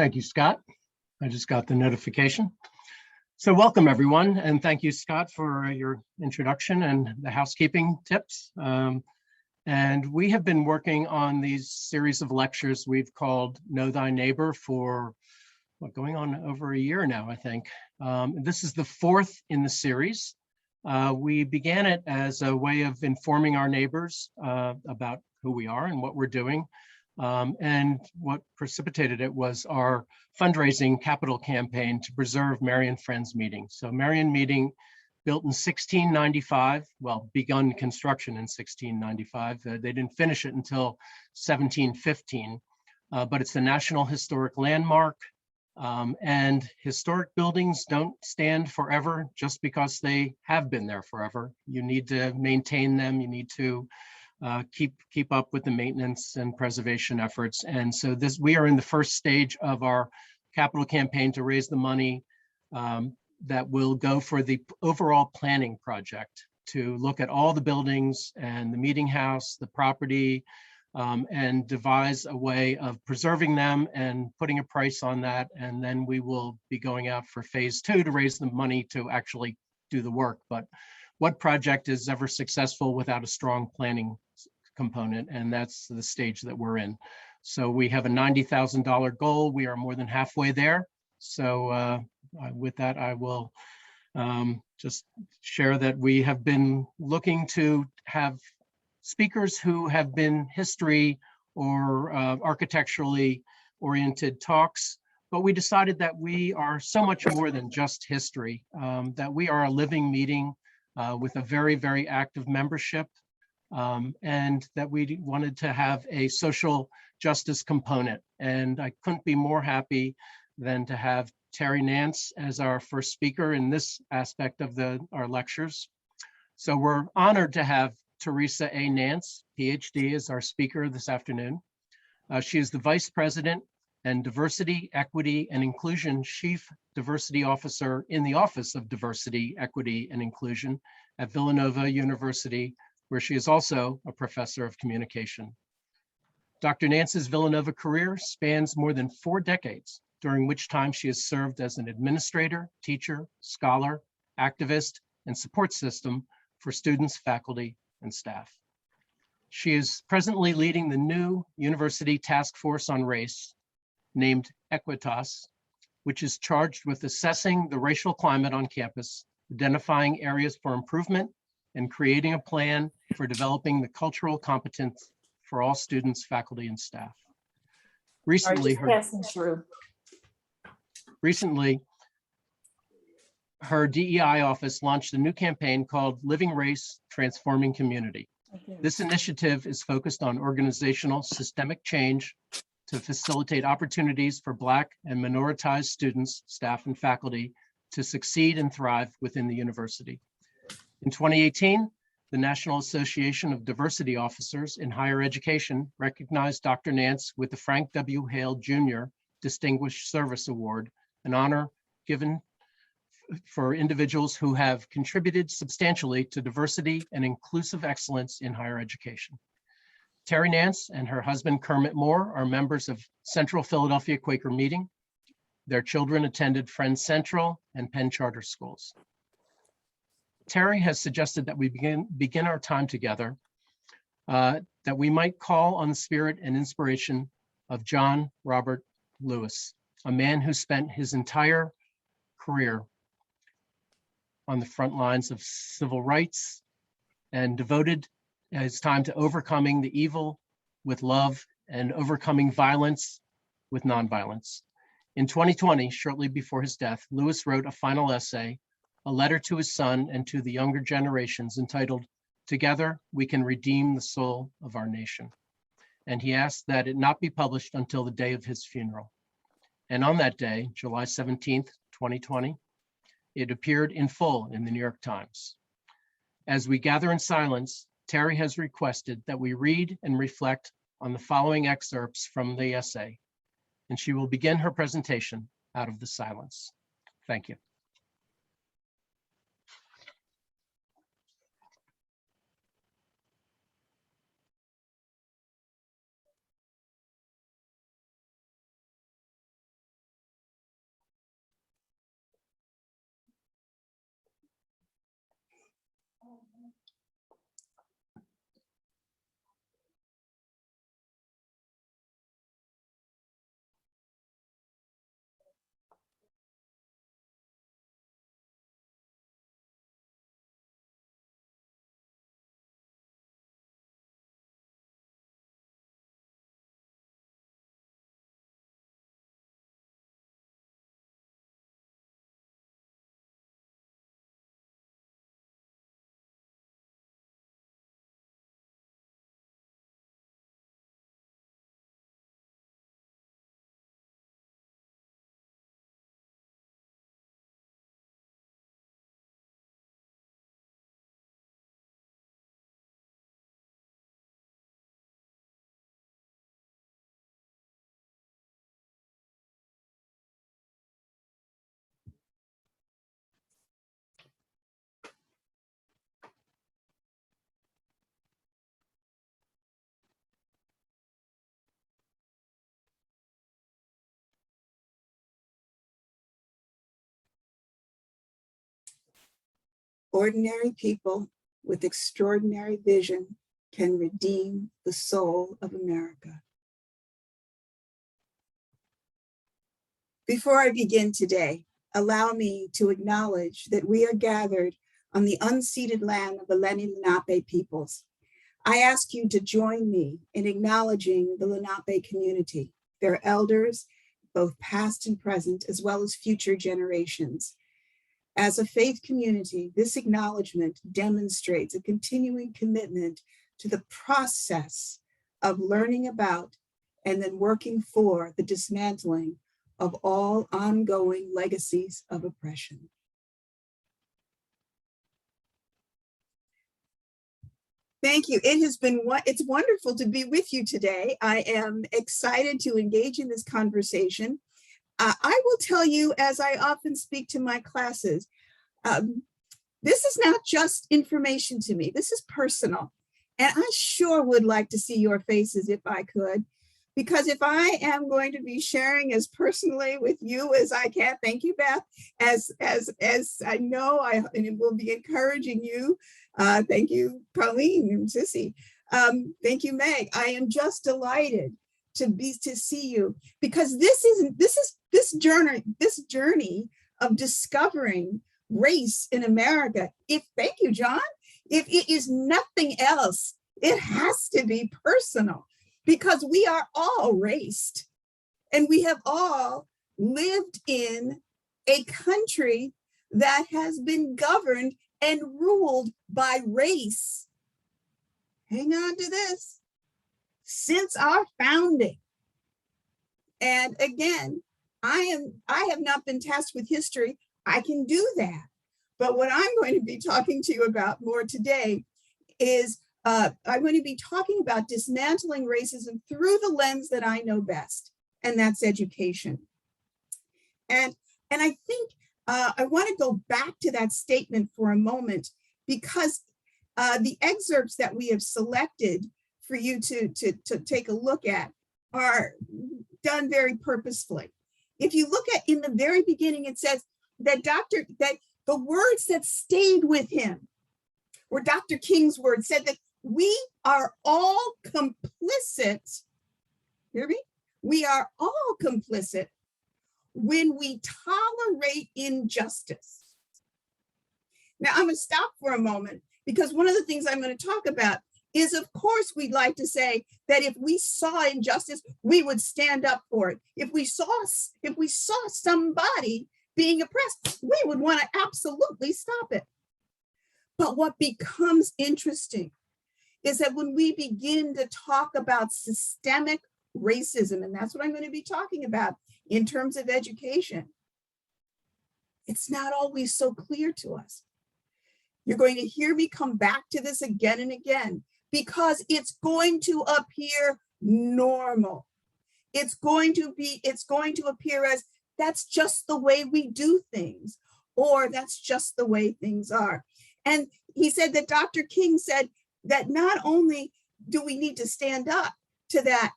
Thank you, Scott. I just got the notification. So welcome, everyone, and thank you, Scott, for your introduction and the housekeeping tips. And we have been working on these series of lectures we've called Know Thy Neighbor for going on over a year now, I think. This is the fourth in the series. We began it as a way of informing our neighbors about who we are and what we're doing. And what precipitated it was our fundraising capital campaign to preserve Marian Friends Meeting. So Marian Meeting, built in 1695, well, begun construction in 1695. They didn't finish it until 1715, but it's a National Historic Landmark. And historic buildings don't stand forever just because they have been there forever. You need to maintain them. You need to keep up with the maintenance and preservation efforts. And so we are in the first stage of our capital campaign to raise the money that will go for the overall planning project to look at all the buildings and the meeting house, the property, and devise a way of preserving them and putting a price on that. And then we will be going out for phase 2 to raise the money to actually do the work. But what project is ever successful without a strong planning component? And that's the stage that we're in. So we have a $90,000 goal. We are more than halfway there. So with that, I will just share that we have been looking to have speakers who have been history or architecturally oriented talks, but we decided that we are so much more than just history, that we are a living meeting with a very, very active membership, and that we wanted to have a social justice component. And I couldn't be more happy than to have Terry Nance as our first speaker in this aspect of our lectures. So we're honored to have Teresa A. Nance, PhD, as our speaker this afternoon. She is the Vice President and Diversity, Equity, and Inclusion Chief Diversity Officer in the Office of Diversity, Equity, and Inclusion at Villanova University, where she is also a professor of communication. Dr. Nance's Villanova career spans more than 4 decades, during which time she has served as an administrator, teacher, scholar, activist, and support system for students, faculty, and staff. She is presently leading the new University Task Force on Race, named Equitas, which is charged with assessing the racial climate on campus, identifying areas for improvement, and creating a plan for developing the cultural competence for all students, faculty, and staff. Recently, her DEI office launched a new campaign called Living Race, Transforming Community. This initiative is focused on organizational systemic change to facilitate opportunities for Black and minoritized students, staff, and faculty to succeed and thrive within the university. In 2018, the National Association of Diversity Officers in Higher Education recognized Dr. Nance with the Frank W. Hale Jr. Distinguished Service Award, an honor given for individuals who have contributed substantially to diversity and inclusive excellence in higher education. Terry Nance and her husband Kermit Moore are members of Central Philadelphia Quaker Meeting. Their children attended Friends Central and Penn Charter Schools. Terry has suggested that we begin our time together, that we might call on the spirit and inspiration of John Robert Lewis, a man who spent his entire career on the front lines of civil rights and devoted his time to overcoming the evil with love and overcoming violence with nonviolence. In 2020, shortly before his death, Lewis wrote a final essay, a letter to his son and to the younger generations, entitled, "Together We Can Redeem the Soul of Our Nation." And he asked that it not be published until the day of his funeral. And on that day, July 17th, 2020, it appeared in full in the New York Times. As we gather in silence, Terry has requested that we read and reflect on the following excerpts from the essay, and she will begin her presentation out of the silence. Thank you. Ordinary people with extraordinary vision can redeem the soul of America. Before I begin today, allow me to acknowledge that we are gathered on the unceded land of the Lenni Lenape peoples. I ask you to join me in acknowledging the Lenape community, their elders, both past and present, as well as future generations. As a faith community, this acknowledgement demonstrates a continuing commitment to the process of learning about and then working for the dismantling of all ongoing legacies of oppression. Thank you. It's wonderful to be with you today. I am excited to engage in this conversation. I will tell you, as I often speak to my classes, this is not just information to me. This is personal. And I sure would like to see your faces if I could, because if I am going to be sharing as personally with you as I can, thank you, Beth, as I know and will be encouraging you. Thank you, Colleen and Sissy. Thank you, Meg. I am just delighted to see you, because this journey of discovering race in America. Thank you, John. If it is nothing else, it has to be personal, because we are all raced and we have all lived in a country that has been governed and ruled by race. Hang on to this. Since our founding. And again, I have not been tasked with history. I can do that. But what I'm going to be talking to you about more today is I'm going to be talking about dismantling racism through the lens that I know best, and that's education. And I think I want to go back to that statement for a moment, because the excerpts that we have selected for you to take a look at are done very purposefully. If you look at in the very beginning, it says that the words that stayed with him were Dr. King's words, said that we are all complicit. Hear me? We are all complicit when we tolerate injustice. Now I'm going to stop for a moment, because one of the things I'm going to talk about is, of course, we'd like to say that if we saw injustice, we would stand up for it. If we saw somebody being oppressed, we would want to absolutely stop it. But what becomes interesting is that when we begin to talk about systemic racism, and that's what I'm going to be talking about in terms of education, it's not always so clear to us. You're going to hear me come back to this again and again, because it's going to appear normal. It's going to appear as that's just the way we do things, or that's just the way things are. And he said that Dr. King said that not only do we need to stand up to that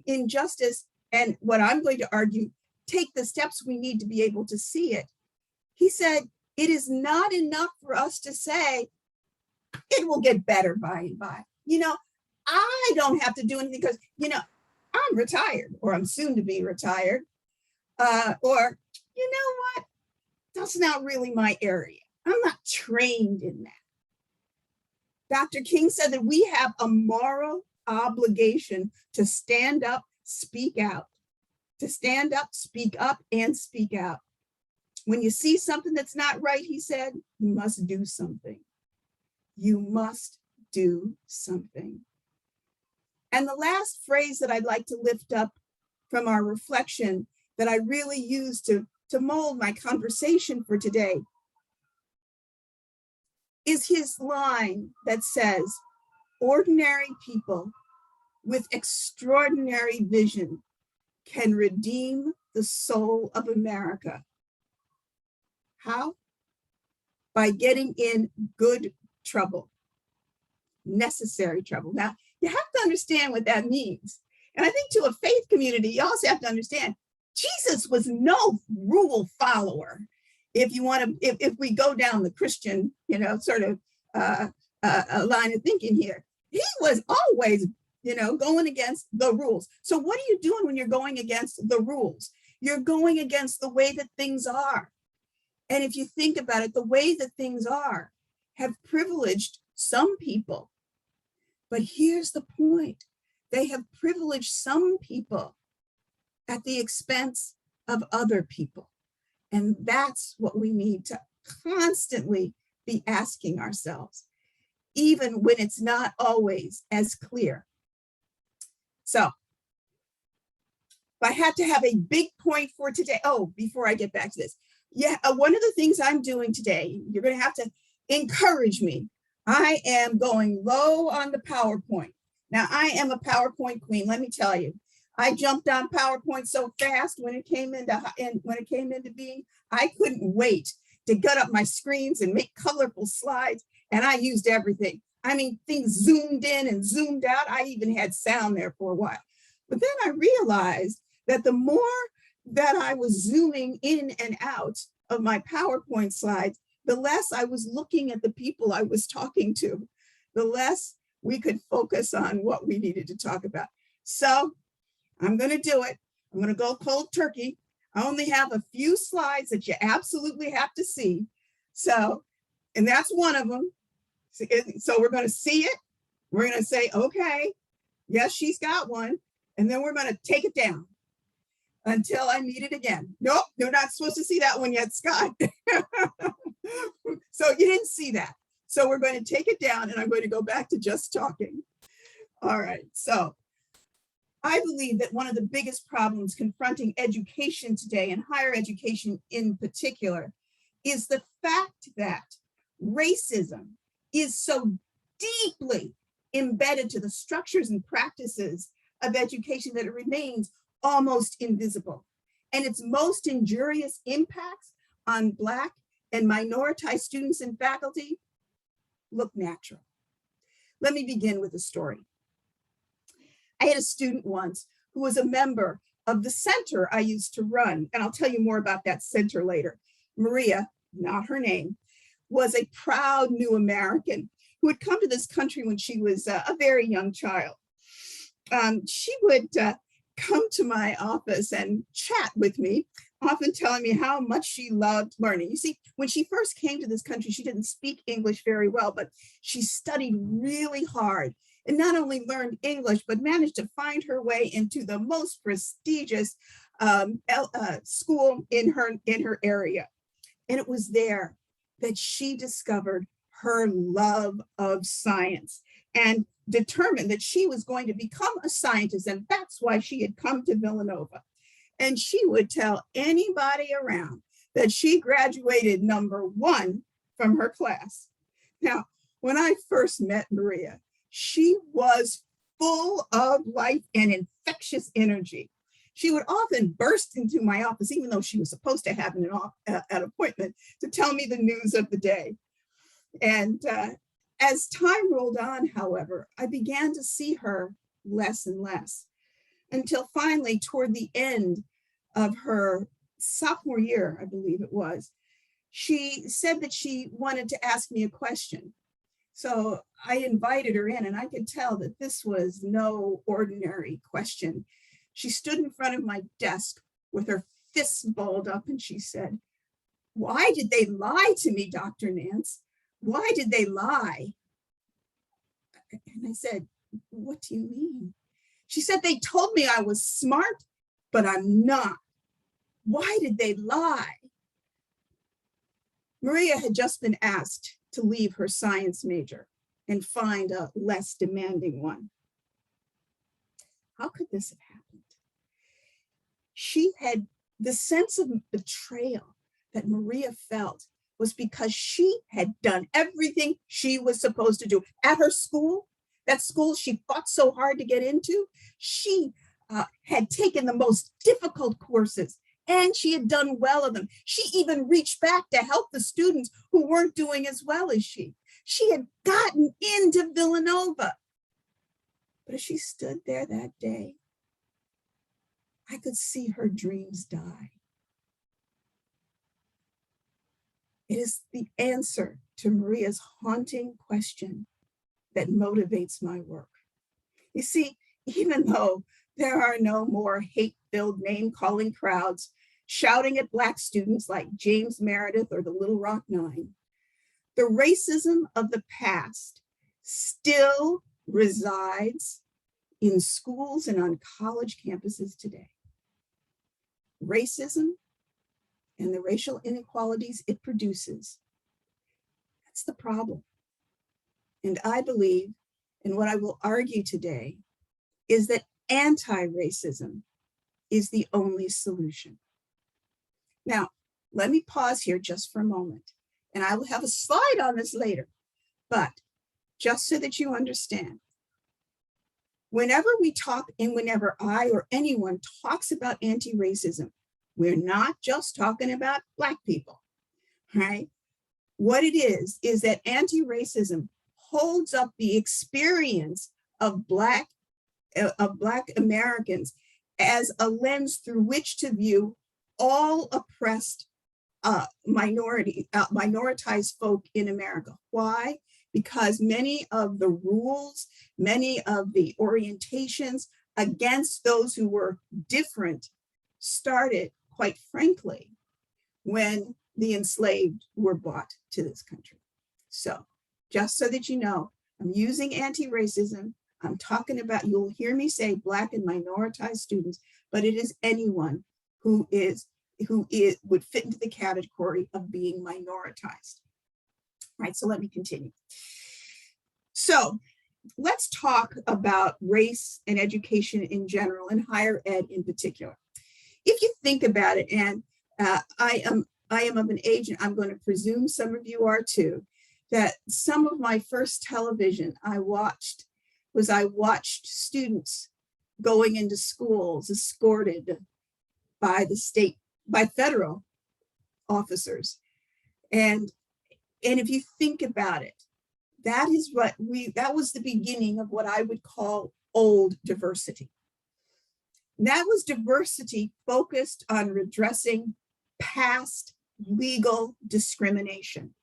injustice, and what I'm going to argue, take the steps we need to be able to see it. He said, it is not enough for us to say, it will get better by and by. I don't have to do anything because, I'm retired, or I'm soon to be retired. Or, you know what? That's not really my area. I'm not trained in that. Dr. King said that we have a moral obligation to stand up, speak out, to stand up, speak up, and speak out. When you see something that's not right, he said, you must do something. You must do something. And the last phrase that I'd like to lift up from our reflection that I really use to mold my conversation for today is his line that says, ordinary people with extraordinary vision can redeem the soul of America. How? By getting in good trouble, necessary trouble. Now, you have to understand what that means. And I think to a faith community, you also have to understand, Jesus was no rule follower. if you want to, if we go down the Christian, sort of a line of thinking here, he was always, going against the rules. So what are you doing when you're going against the rules? You're going against the way that things are. And if you think about it, the way that things are have privileged some people. But here's the point. They have privileged some people at the expense of other people. And that's what we need to constantly be asking ourselves, even when it's not always as clear. So if I had to have a big point for today, before I get back to this, one of the things I'm doing today, you're going to have to encourage me. I am going low on the PowerPoint. Now, I am a PowerPoint queen, let me tell you. I jumped on PowerPoint so fast when it came into being. I couldn't wait to get up my screens and make colorful slides, and I used everything. I mean, things zoomed in and zoomed out. I even had sound there for a while. But then I realized that the more that I was zooming in and out of my PowerPoint slides, the less I was looking at the people I was talking to, the less we could focus on what we needed to talk about. So I'm going to do it. I'm going to go cold turkey. I only have a few slides that you absolutely have to see. So, and that's one of them. So we're going to see it. We're going to say, okay, yes, she's got one. And then we're going to take it down until I meet it again. Nope, you're not supposed to see that one yet, Scott. So you didn't see that. So we're going to take it down and I'm going to go back to just talking. All right, so I believe that one of the biggest problems confronting education today, and higher education in particular, is the fact that racism is so deeply embedded to the structures and practices of education that it remains almost invisible. And its most injurious impacts on Black and minoritized students and faculty look natural. Let me begin with a story. I had a student once who was a member of the center I used to run, and I'll tell you more about that center later. Maria, not her name, was a proud new American who had come to this country when she was a very young child. She would come to my office and chat with me, often telling me how much she loved learning. You see, when she first came to this country, she didn't speak English very well, but she studied really hard and not only learned English, but managed to find her way into the most prestigious school in her area. And it was there that she discovered her love of science and determined that she was going to become a scientist. And that's why she had come to Villanova. And she would tell anybody around that she graduated #1 from her class. Now, when I first met Maria, she was full of life and infectious energy. She would often burst into my office, even though she was supposed to have an appointment, to tell me the news of the day. And as time rolled on, however, I began to see her less and less, until finally, toward the end of her sophomore year, I believe it was, she said that she wanted to ask me a question. So I invited her in, and I could tell that this was no ordinary question. She stood in front of my desk with her fists balled up, and she said, "Why did they lie to me, Dr. Nance? Why did they lie?" And I said, "What do you mean?" She said, "They told me I was smart, but I'm not. Why did they lie?" Maria had just been asked to leave her science major and find a less demanding one. How could this have happened? She had the sense of betrayal that Maria felt was because she had done everything she was supposed to do at her school, that school she fought so hard to get into. She had taken the most difficult courses, and she had done well of them. She even reached back to help the students who weren't doing as well as she. She had gotten into Villanova. But as she stood there that day, I could see her dreams die. It is the answer to Maria's haunting question that motivates my work. You see, even though there are no more hate-filled name-calling crowds shouting at Black students like James Meredith or the Little Rock Nine, the racism of the past still resides in schools and on college campuses today. Racism and the racial inequalities it produces, that's the problem. And I believe, and what I will argue today, is that anti-racism is the only solution. Now, let me pause here just for a moment, and I will have a slide on this later, but just so that you understand, whenever we talk and whenever I or anyone talks about anti-racism, we're not just talking about Black people, right? What it is that anti-racism holds up the experience of Black Americans as a lens through which to view all oppressed minoritized folk in America. Why? Because many of the rules, many of the orientations against those who were different started, quite frankly, when the enslaved were brought to this country. So just so that you know, I'm using anti-racism. I'm talking about, you'll hear me say Black and minoritized students, but it is anyone who would fit into the category of being minoritized. Right, so let me continue. So let's talk about race and education in general and higher ed in particular. If you think about it, and I am of an age, and I'm going to presume some of you are too, that some of my first television I watched students going into schools escorted by federal officers. And if you think about it, that was the beginning of what I would call old diversity. And that was diversity focused on redressing past legal discrimination.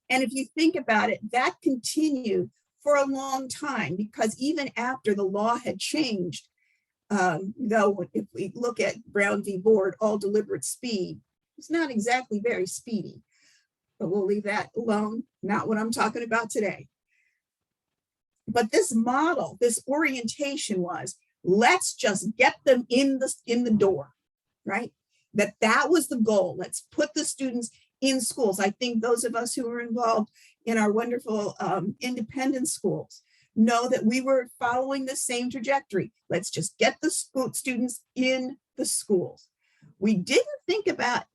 And if you think about it, that continued for a long time, because even after the law had changed, though if we look at Brown v. Board, all deliberate speed, it's not exactly very speedy, but we'll leave that alone, not what I'm talking about today. But this model, this orientation was, let's just get them in the door, right? That was the goal. Let's put the students in schools. I think those of us who are involved in our wonderful independent schools know that we were following the same trajectory. Let's just get the students in the schools. We didn't think about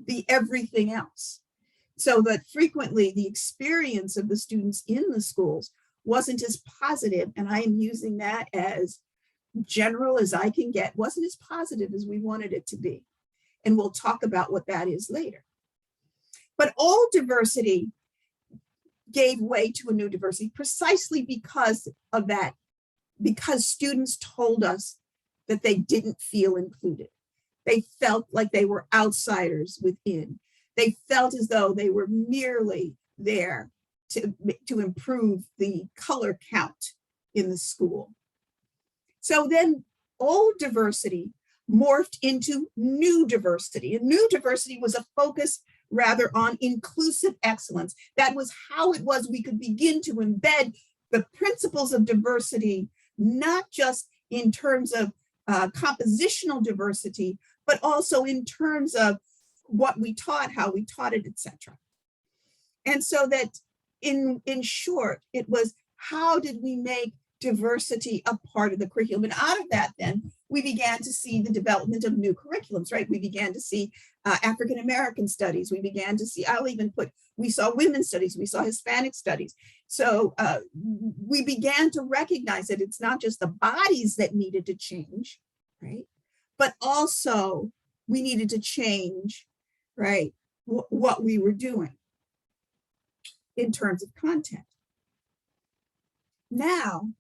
the everything else. So that frequently the experience of the students in the schools wasn't as positive, and I am using that as general as I can get, wasn't as positive as we wanted it to be. And we'll talk about what that is later. But all diversity gave way to a new diversity precisely because of that, because students told us that they didn't feel included. They felt like they were outsiders within. They felt as though they were merely there to improve the color count in the school. So then old diversity morphed into new diversity. And new diversity was a focus rather on inclusive excellence. That was how it was we could begin to embed the principles of diversity, not just in terms of compositional diversity, but also in terms of what we taught, how we taught it, etc. And so that in short, it was, how did we make diversity a part of the curriculum? And out of that, then, we began to see the development of new curriculums, right? We began to see African-American studies. We began to see, we saw women's studies, we saw Hispanic studies. So we began to recognize that it's not just the bodies that needed to change, right? But also we needed to change, right, what we were doing in terms of content. Now,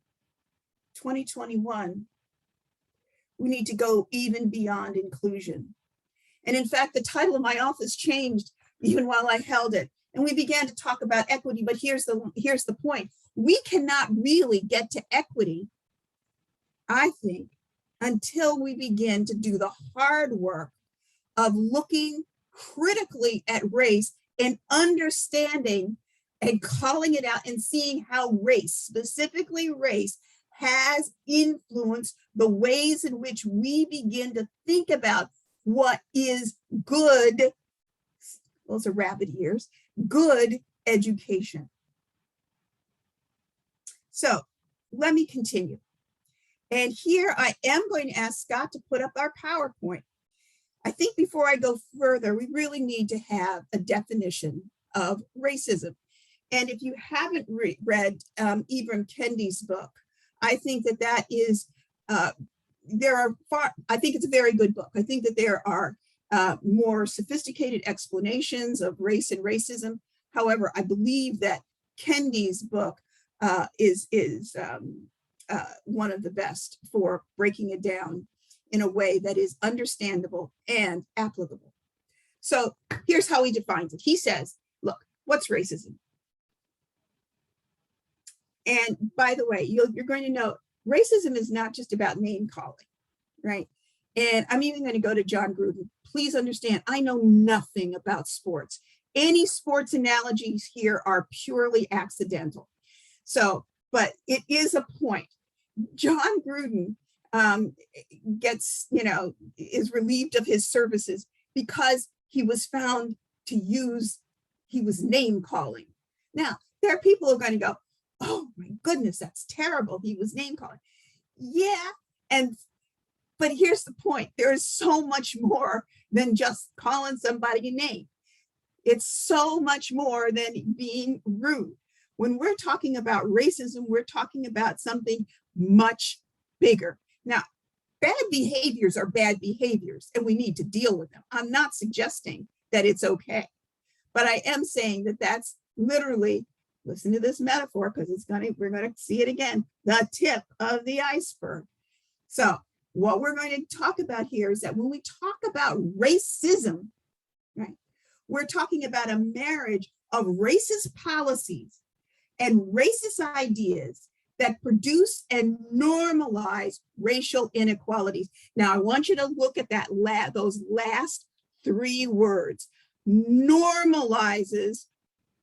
2021, we need to go even beyond inclusion. And in fact, the title of my office changed even while I held it. And we began to talk about equity, but here's the point. We cannot really get to equity, I think, until we begin to do the hard work of looking critically at race and understanding and calling it out and seeing how race, specifically race, has influenced the ways in which we begin to think about what is good, those are rabbit ears, good education. So let me continue. And here I am going to ask Scott to put up our PowerPoint. I think before I go further, we really need to have a definition of racism. And if you haven't read Ibram Kendi's book, I think that is, I think it's a very good book. I think that there are more sophisticated explanations of race and racism. However, I believe that Kendi's book is one of the best for breaking it down in a way that is understandable and applicable. So here's how he defines it. He says, look, what's racism? And by the way, you're going to know racism is not just about name calling, right? And I'm even going to go to John Gruden. Please understand, I know nothing about sports. Any sports analogies here are purely accidental. So, but it is a point. John Gruden gets, is relieved of his services because he was found to he was name calling. Now, there are people who are going to go, oh my goodness, that's terrible. He was name calling. Yeah, but here's the point. There is so much more than just calling somebody a name. It's so much more than being rude. When we're talking about racism, we're talking about something much bigger. Now, bad behaviors are bad behaviors, and we need to deal with them. I'm not suggesting that it's okay, but I am saying that that's literally, listen to this metaphor because we're going to see it again, the tip of the iceberg. So what we're going to talk about here is that when we talk about racism, right, we're talking about a marriage of racist policies and racist ideas that produce and normalize racial inequalities. Now, I want you to look at those last three words: normalizes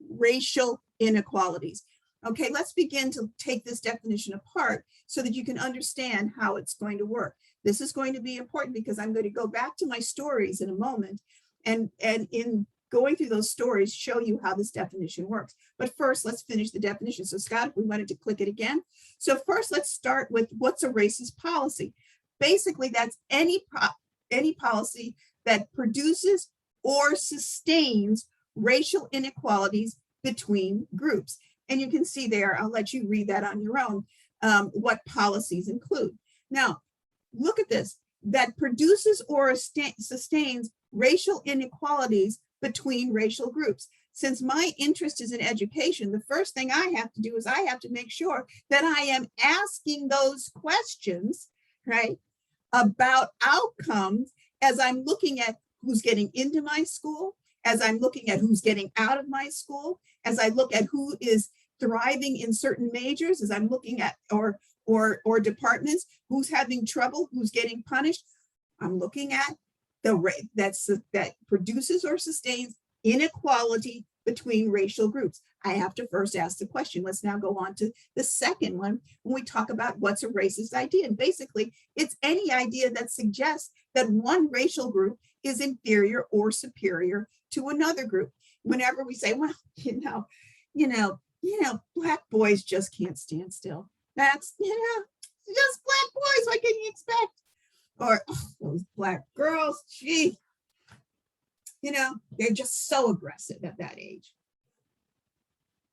racial inequalities. Okay, let's begin to take this definition apart so that you can understand how it's going to work. This is going to be important because I'm going to go back to my stories in a moment, and in going through those stories, show you how this definition works. But first, let's finish the definition. So Scott, if we wanted to click it again. So first, let's start with what's a racist policy. Basically, that's any policy that produces or sustains racial inequalities between groups. And you can see there, I'll let you read that on your own, what policies include. Now, look at this, that produces or sustains racial inequalities between racial groups. Since my interest is in education, the first thing I have to do is I have to make sure that I am asking those questions, right, about outcomes as I'm looking at who's getting into my school, as I'm looking at who's getting out of my school, as I look at who is thriving in certain majors, as I'm looking at or departments, who's having trouble, who's getting punished. I'm looking at the rate that produces or sustains inequality between racial groups. I have to first ask the question. Let's now go on to the second one when we talk about what's a racist idea. And basically, it's any idea that suggests that one racial group is inferior or superior to another group. Whenever we say, well, Black boys just can't stand still. That's, just Black boys, what can you expect? Or those Black girls, gee, they're just so aggressive at that age.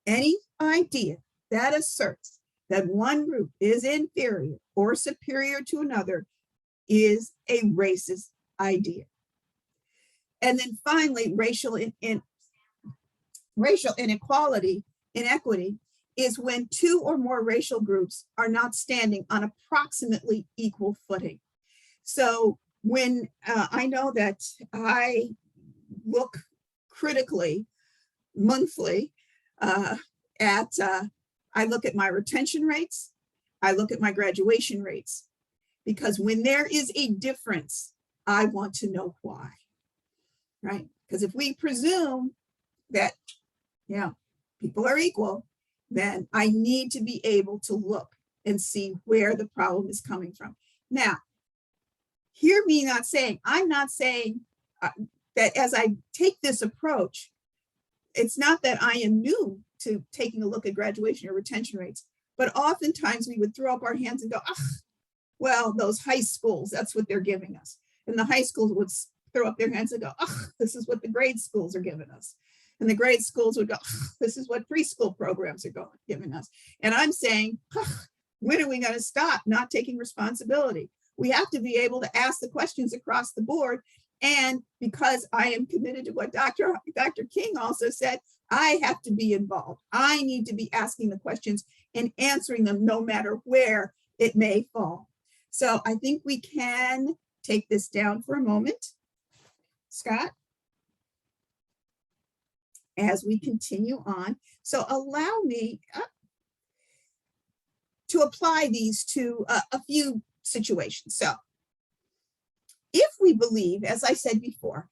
Any idea that asserts that one group is inferior or superior to another is a racist idea. And then finally, racial inequity is when two or more racial groups are not standing on approximately equal footing. So when I know that I look critically monthly I look at my retention rates, I look at my graduation rates, because when there is a difference, I want to know why, right? Because if we presume that, yeah, people are equal, then I need to be able to look and see where the problem is coming from. Now, hear me not saying, I'm not saying that as I take this approach, it's not that I am new to taking a look at graduation or retention rates, but oftentimes we would throw up our hands and go, well, those high schools, that's what they're giving us. And the high schools would throw up their hands and go, this is what the grade schools are giving us. And the grade schools would go, this is what preschool programs are giving us. And I'm saying, when are we going to stop not taking responsibility? We have to be able to ask the questions across the board. And because I am committed to what Dr. King also said, I have to be involved. I need to be asking the questions and answering them no matter where it may fall. So I think we can take this down for a moment, Scott, as we continue on. So allow me to apply these to a few situations. So if we believe, as I said before,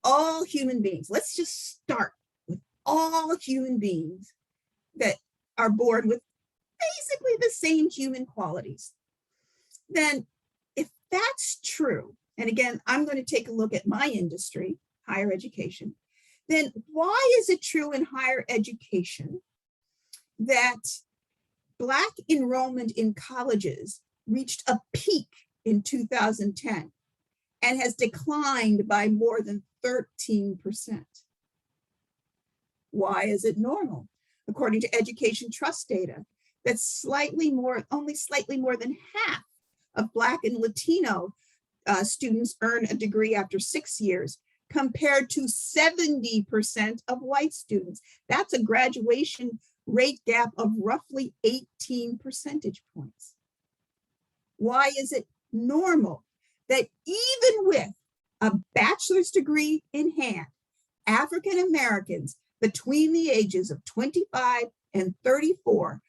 all human beings, let's just start with all human beings that are born with basically the same human qualities, then if that's true, and again, I'm going to take a look at my industry, higher education, then why is it true in higher education that Black enrollment in colleges reached a peak in 2010 and has declined by more than 13%? Why is it normal? According to Education Trust data, that's only slightly more than half of Black and Latino students earn a degree after 6 years, compared to 70% of white students. That's a graduation rate gap of roughly 18 percentage points. Why is it normal that even with a bachelor's degree in hand, African Americans between the ages of 25 and 34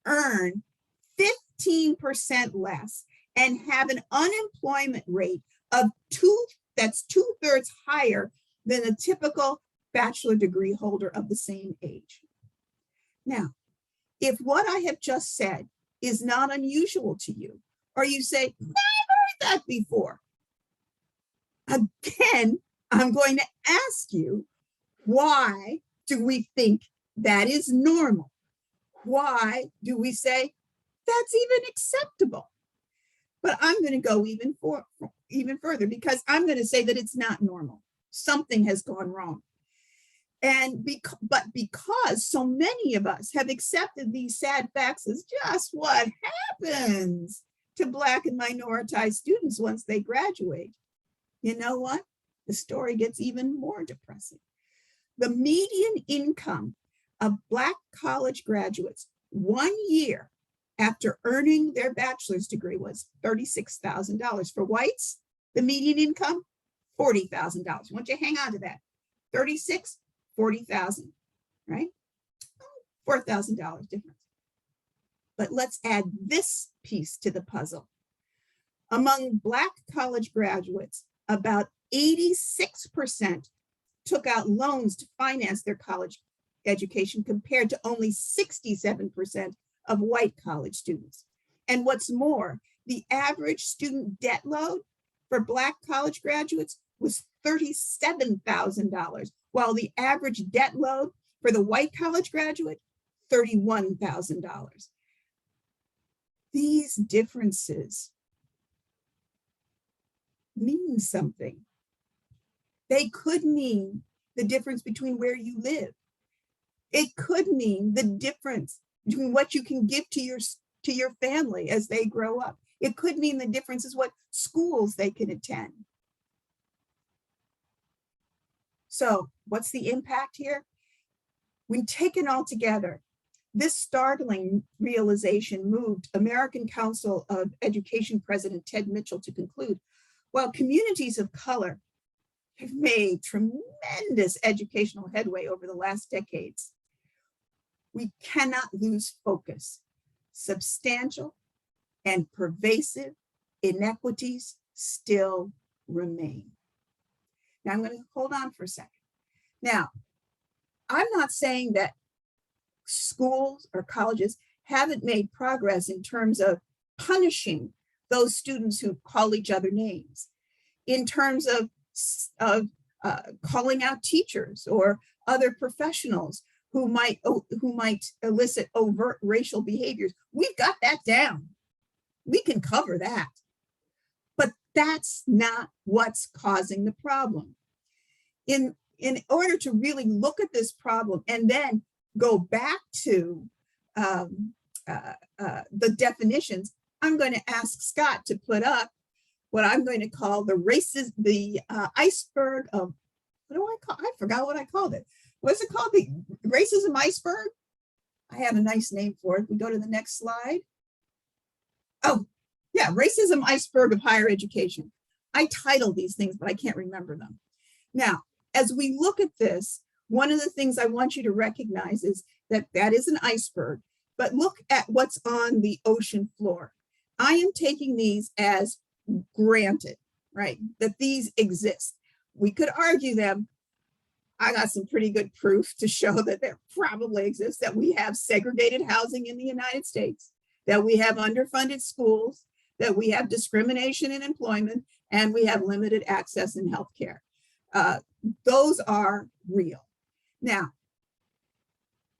earn 15% less and have an unemployment rate of that's 2/3 higher than a typical bachelor degree holder of the same age? Now, if what I have just said is not unusual to you, or you say, I've heard that before, again, I'm going to ask you, why do we think that is normal? Why do we say that's even acceptable? But I'm going to go even further, because I'm going to say that it's not normal. Something has gone wrong. And because so many of us have accepted these sad facts as just what happens to Black and minoritized students once they graduate, you know what? The story gets even more depressing. The median income of Black college graduates 1 year after earning their bachelor's degree was $36,000. For whites, the median income, $40,000. I want you to hang on to that. 36, 40,000, right? $4,000 difference. But let's add this piece to the puzzle. Among Black college graduates, about 86% took out loans to finance their college education, compared to only 67% of white college students. And what's more, the average student debt load for Black college graduates was $37,000, while the average debt load for the white college graduate, $31,000. These differences mean something. They could mean the difference between where you live. It could mean the difference between what you can give to your family as they grow up. It could mean the difference is what schools they can attend. So what's the impact here? When taken all together, this startling realization moved American Council of Education President Ted Mitchell to conclude, while communities of color have made tremendous educational headway over the last decades. We cannot lose focus. Substantial and pervasive inequities still remain. Now I'm going to hold on for a second. Now, I'm not saying that schools or colleges haven't made progress in terms of punishing those students who call each other names, in terms of calling out teachers or other professionals who might elicit overt racial behaviors. We've got that down. We can cover that. But that's not what's causing the problem. In order to really look at this problem and then go back to the definitions, I'm going to ask Scott to put up what I'm going to call the iceberg of, what do I call? I forgot what I called it. What's it called? The racism iceberg? I have a nice name for it. We go to the next slide. Oh, yeah, racism iceberg of higher education. I titled these things, but I can't remember them. Now, as we look at this, one of the things I want you to recognize is that that is an iceberg, but look at what's on the ocean floor. I am taking these as granted, right? That these exist. We could argue them. I got some pretty good proof to show that there probably exists, that we have segregated housing in the United States, that we have underfunded schools, that we have discrimination in employment, and we have limited access in healthcare. Those are real. Now,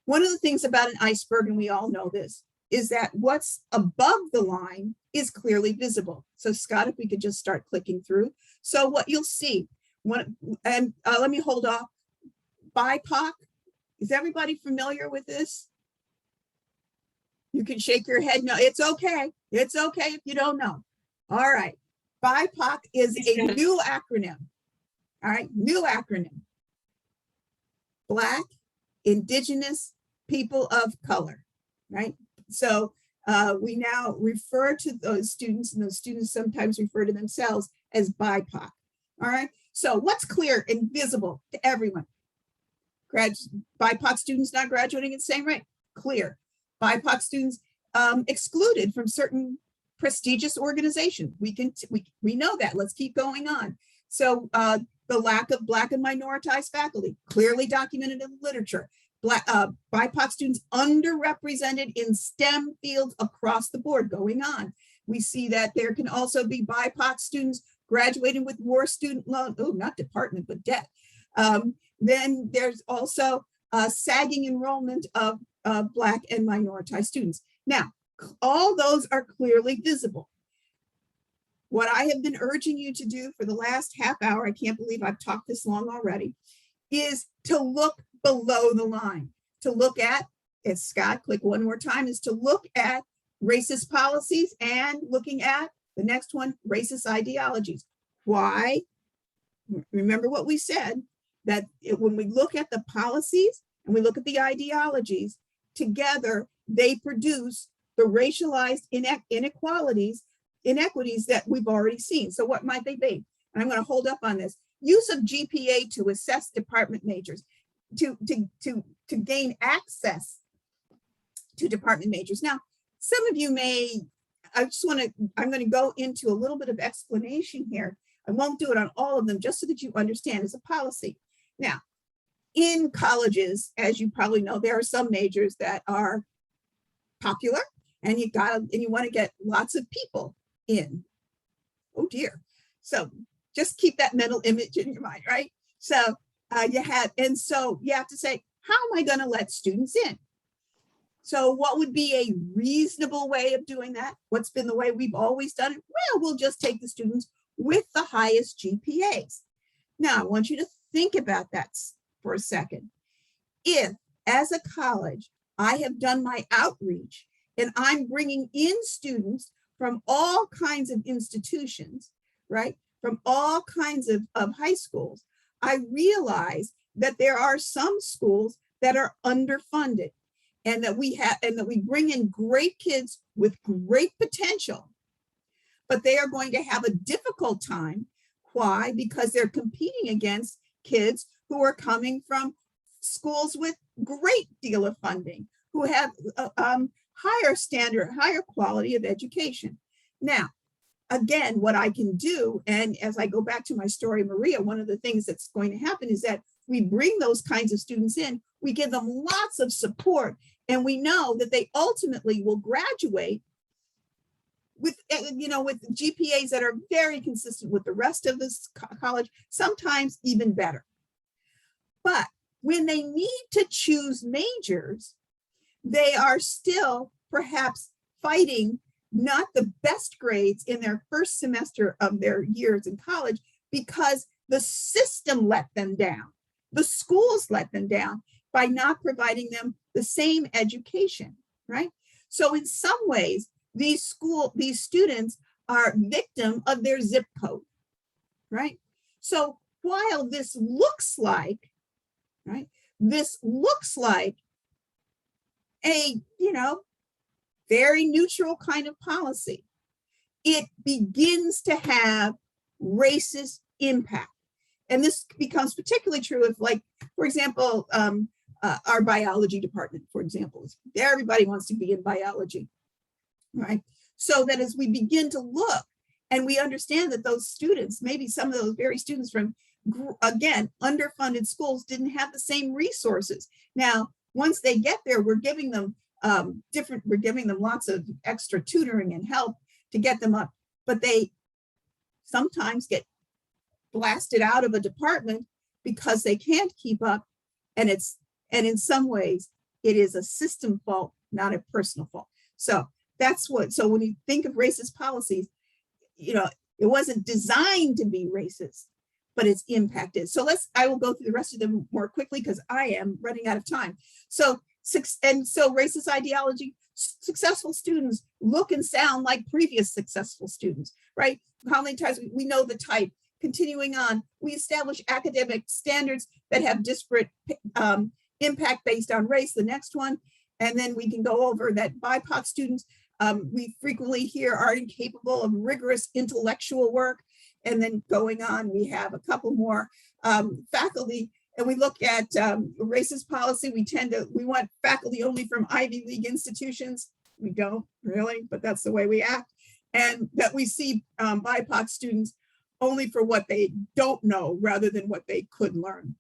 one of the things about an iceberg, and we all know this, is that what's above the line is clearly visible. So Scott, if we could just start clicking through. So what you'll see, let me hold off. BIPOC, is everybody familiar with this? You can shake your head. No, it's okay. It's okay if you don't know. All right. BIPOC is a new acronym. All right, new acronym. Black, Indigenous, People of Color, right? So we now refer to those students, and those students sometimes refer to themselves as BIPOC. All right, so what's clear and visible to everyone? BIPOC students not graduating at the same rate, clear. BIPOC students excluded from certain prestigious organizations. We know that. Let's keep going on. So the lack of Black and minoritized faculty, clearly documented in literature. BIPOC students underrepresented in STEM fields across the board, going on. We see that there can also be BIPOC students graduating with more student loan, not department, but debt. Then there's also sagging enrollment of Black and minoritized students. Now, all those are clearly visible. What I have been urging you to do for the last half hour, I can't believe I've talked this long already, is to look below the line, to look at, as Scott, click one more time, is to look at racist policies and looking at the next one, racist ideologies. Why? Remember what we said, that when we look at the policies and we look at the ideologies, together they produce the racialized inequities that we've already seen. So what might they be? And I'm going to hold up on this. Use of GPA to assess department majors, to gain access to department majors. Now, some of you may, I'm going to go into a little bit of explanation here. I won't do it on all of them, just so that you understand as a policy. Now, in colleges, as you probably know, there are some majors that are popular, and you want to get lots of people in. Oh dear. So just keep that mental image in your mind, right? So you have to say, how am I going to let students in? So what would be a reasonable way of doing that? What's been the way we've always done it? Well, we'll just take the students with the highest GPAs. Now, I want you to think about that for a second. If, as a college, I have done my outreach and I'm bringing in students from all kinds of institutions, right? From all kinds of high schools, I realize that there are some schools that are underfunded, and that we bring in great kids with great potential, but they are going to have a difficult time Why? Because they're competing against kids who are coming from schools with great deal of funding, who have higher standard, higher quality of education. Now, again, what I can do, and as I go back to my story, Maria, one of the things that's going to happen is that we bring those kinds of students in, we give them lots of support, and we know that they ultimately will graduate with, with GPAs that are very consistent with the rest of this college, sometimes even better. But when they need to choose majors, they are still perhaps fighting not the best grades in their first semester of their years in college because the system let them down. The schools let them down by not providing them the same education, right? So in some ways, these students are victim of their zip code, right? So while this looks like, right, this looks like a, very neutral kind of policy, it begins to have racist impact. And this becomes particularly true if, like, for example, our biology department, for example, everybody wants to be in biology, right? So that as we begin to look and we understand that those students, maybe some of those very students from, again, underfunded schools didn't have the same resources. Now, once they get there, we're giving them lots of extra tutoring and help to get them up, but they sometimes get blasted out of a department because they can't keep up. And in some ways, it is a system fault, not a personal fault. So so when you think of racist policies, it wasn't designed to be racist, but it's impacted. So I will go through the rest of them more quickly because I am running out of time. So racist ideology, successful students look and sound like previous successful students, right? How many times we know the type. Continuing on, we establish academic standards that have disparate impact based on race, the next one. And then we can go over that BIPOC students, we frequently hear are incapable of rigorous intellectual work. And then going on, we have a couple more faculty, and we look at racist policy. We want faculty only from Ivy League institutions. We don't really, but that's the way we act. And that we see BIPOC students only for what they don't know rather than what they could learn.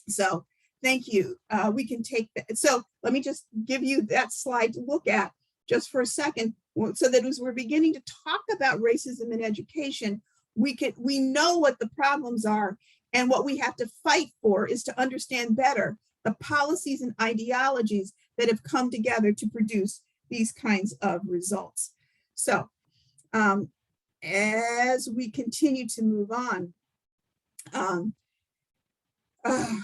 So thank you. We can take that. So let me just give you that slide to look at just for a second, so that as we're beginning to talk about racism in education, we know what the problems are, and what we have to fight for is to understand better the policies and ideologies that have come together to produce these kinds of results. So as we continue to move on,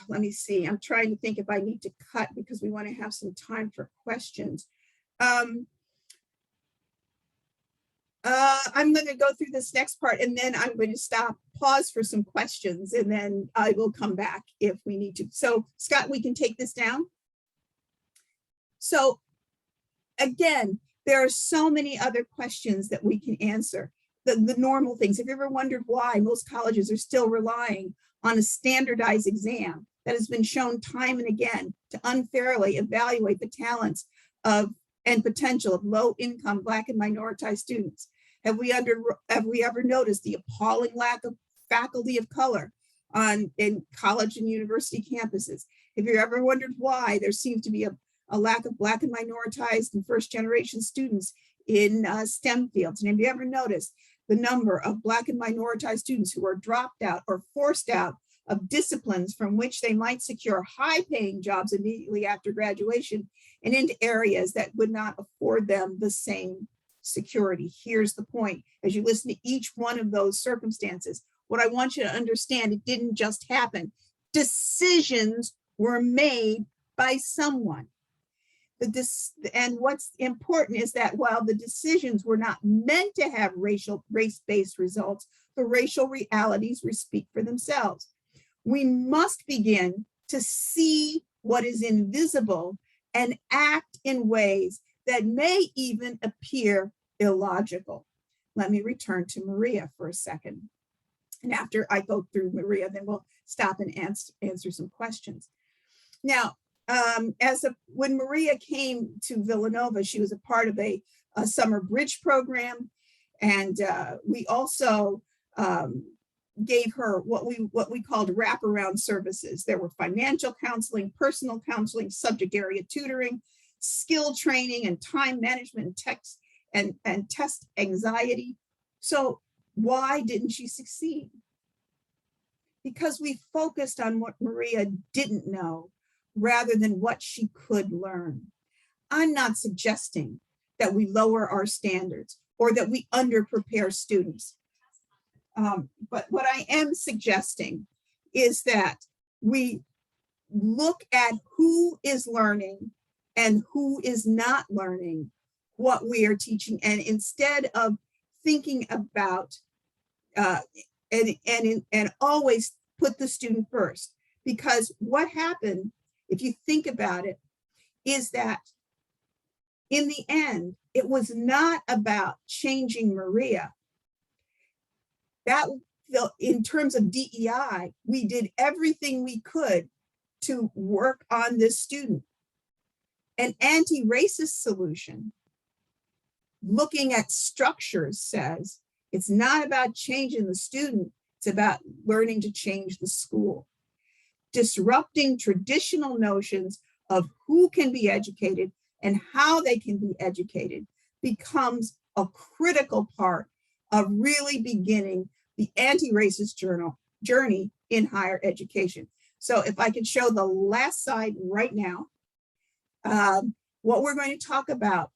let me see, I'm trying to think if I need to cut because we want to have some time for questions. I'm going to go through this next part, and then I'm going to pause for some questions, and then I will come back if we need to. So Scott, we can take this down. So again, there are so many other questions that we can answer. The normal things. Have you ever wondered why most colleges are still relying on a standardized exam that has been shown time and again to unfairly evaluate the talents and potential of low-income Black and minoritized students? Have we ever noticed the appalling lack of faculty of color in college and university campuses? Have you ever wondered why there seems to be a lack of Black and minoritized and first-generation students in STEM fields? And have you ever noticed the number of Black and minoritized students who are dropped out or forced out of disciplines from which they might secure high-paying jobs immediately after graduation and into areas that would not afford them the same security? Here's the point. As you listen to each one of those circumstances, what I want you to understand, it didn't just happen. Decisions were made by someone. And what's important is that while the decisions were not meant to have race-based results, the racial realities speak for themselves. We must begin to see what is invisible and act in ways that may even appear illogical. Let me return to Maria for a second. And after I go through Maria, then we'll stop and answer some questions. Now, when Maria came to Villanova, she was a part of a summer bridge program. And we also gave her what we called wraparound services. There were financial counseling, personal counseling, subject area tutoring, skill training, and time management, and test anxiety. So why didn't she succeed? Because we focused on what Maria didn't know rather than what she could learn. I'm not suggesting that we lower our standards or that we underprepare students. But what I am suggesting is that we look at who is learning and who is not learning what we are teaching. And instead of thinking about and always put the student first, because what happened, if you think about it, is that in the end, it was not about changing Maria. That, in terms of DEI, we did everything we could to work on this student. An anti-racist solution, looking at structures, says it's not about changing the student, it's about learning to change the school. Disrupting traditional notions of who can be educated and how they can be educated becomes a critical part of really beginning the anti-racist journey in higher education. So if I could show the last slide right now, what we're going to talk about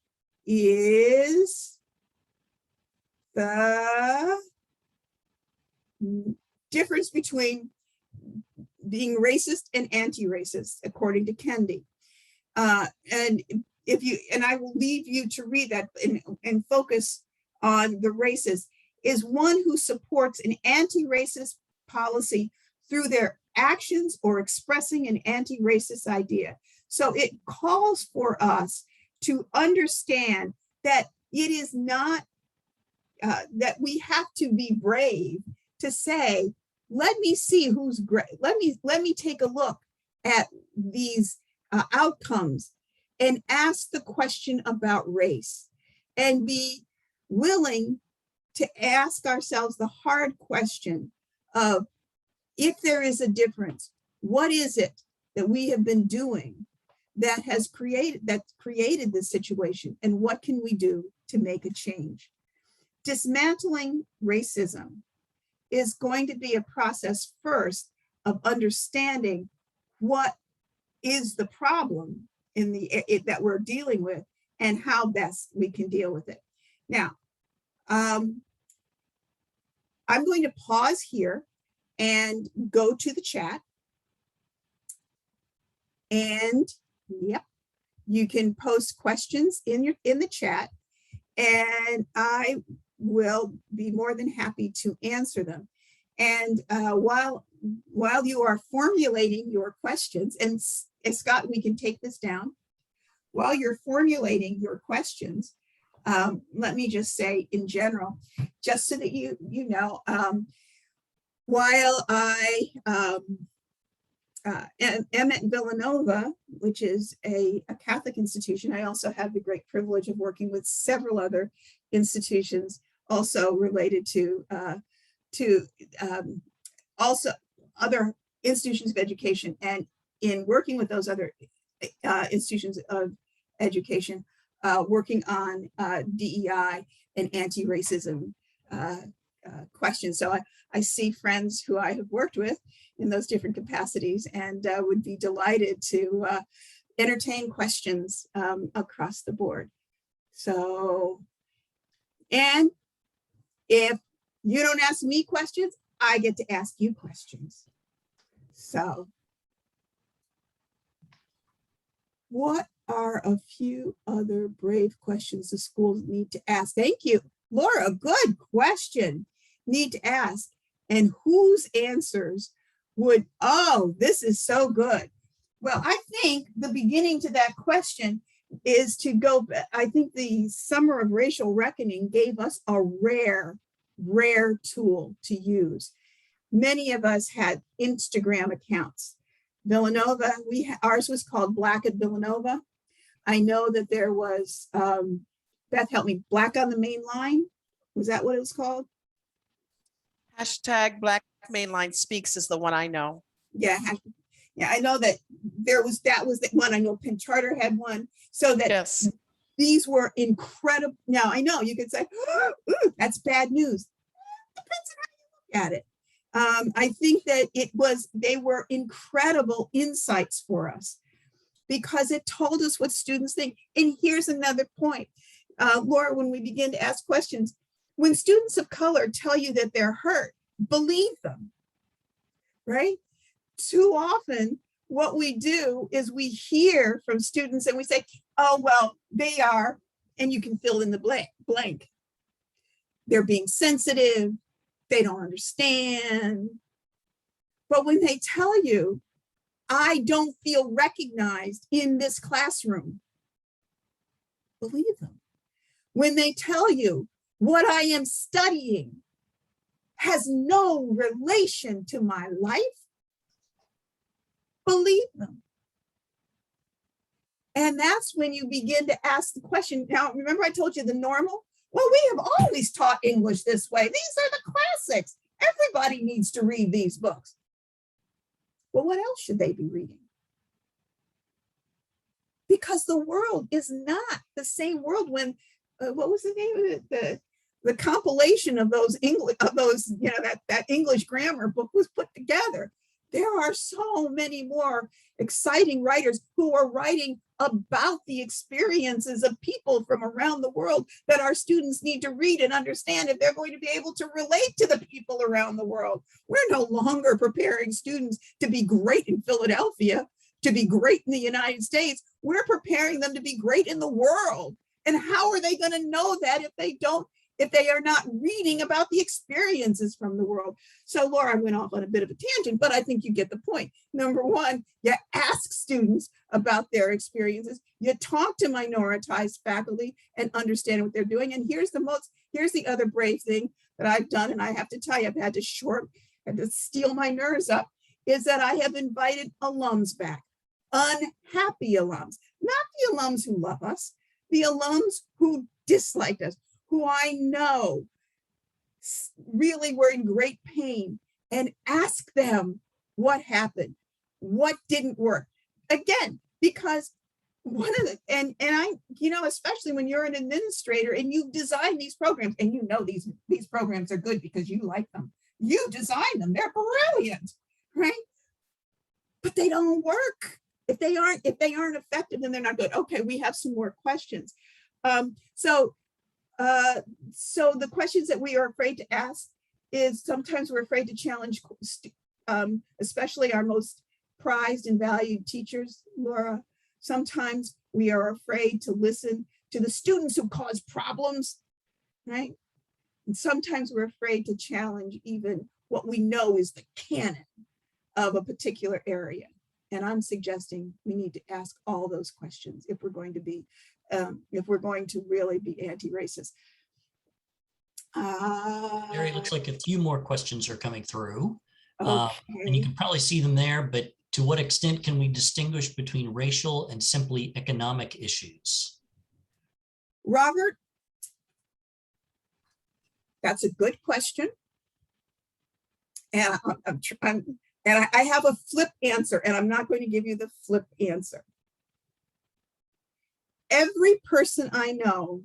is the difference between being racist and anti-racist, according to Kendi. And I will leave you to read that and focus on the racist, is one who supports an anti-racist policy through their actions or expressing an anti-racist idea. So it calls for us to understand that it is not, that we have to be brave to say, let me see who's great. Let me take a look at these outcomes and ask the question about race and be willing to ask ourselves the hard question of, if there is a difference, what is it that we have been doing that has created this situation, and what can we do to make a change? Dismantling racism is going to be a process first of understanding what is the problem that we're dealing with and how best we can deal with it. Now, I'm going to pause here and go to the chat. And yep, you can post questions in the chat, and I will be more than happy to answer them. And while you are formulating your questions, and Scott, we can take this down. While you're formulating your questions, let me just say in general, just so that you know, while I am at Villanova, which is a Catholic institution, I also have the great privilege of working with several other institutions also related to also other institutions of education. And in working with those other institutions of education, working on DEI and anti-racism questions. So I see friends who I have worked with in those different capacities, and would be delighted to entertain questions across the board. So, and if you don't ask me questions, I get to ask you questions. So, what are a few other brave questions the schools need to ask? Thank you, Laura, good question. Need to ask, and whose answers would, oh, this is so good. Well, I think the beginning to that question is to go, I think the Summer of Racial Reckoning gave us a rare tool to use. many of us had Instagram accounts. Villanova, ours was called Black at Villanova. I know that there was, Beth, help me, Black on the Main Line. Was that what it was called? Hashtag Black Mainline Speaks is the one I know. Yeah, yeah, I know that that was the one. I know Penn Charter had one. So that Yes. these were incredible. Now I know you could say, ooh, that's bad news. Depends on how you look at it. I think that they were incredible insights for us because it told us what students think. And here's another point, Laura, when we begin to ask questions, when students of color tell you that they're hurt, believe them, right? Too often, what we do is we hear from students and we say, oh, well, they are, and you can fill in the blank. They're being sensitive, they don't understand. But when they tell you, I don't feel recognized in this classroom, believe them. When they tell you, what I am studying has no relation to my life, believe them. And that's when you begin to ask the question. Now, remember I told you the normal? Well, we have always taught English this way. These are the classics. Everybody needs to read these books. Well, what else should they be reading? Because the world is not the same world when, what was the name of it? The compilation of those English, that English grammar book was put together. There are so many more exciting writers who are writing about the experiences of people from around the world that our students need to read and understand if they're going to be able to relate to the people around the world. We're no longer preparing students to be great in Philadelphia, to be great in the United States. We're preparing them to be great in the world. And how are they going to know that if they are not reading about the experiences from the world? So Laura, I went off on a bit of a tangent, but I think you get the point. Number one, you ask students about their experiences. You talk to minoritized faculty and understand what they're doing. And here's the other brave thing that I've done, and I have to tell you, I've had to steel my nerves up, is that I have invited alums back, unhappy alums, not the alums who love us, the alums who disliked us, who I know really were in great pain, and ask them what happened, what didn't work. Again, because one of the, and I, especially when you're an administrator and you design these programs, and these programs are good because you like them. You design them, they're brilliant, right? But they don't work. If they aren't effective, then they're not good. Okay, we have some more questions. So the questions that we are afraid to ask is sometimes we're afraid to challenge, especially our most prized and valued teachers, Laura. Sometimes we are afraid to listen to the students who cause problems, right? And sometimes we're afraid to challenge even what we know is the canon of a particular area. And I'm suggesting we need to ask all those questions if we're going to really be anti-racist. Mary, it looks like a few more questions are coming through. Okay. And you can probably see them there, but to what extent can we distinguish between racial and simply economic issues? Robert, that's a good question. And I have a flip answer, and I'm not going to give you the flip answer. Every person I know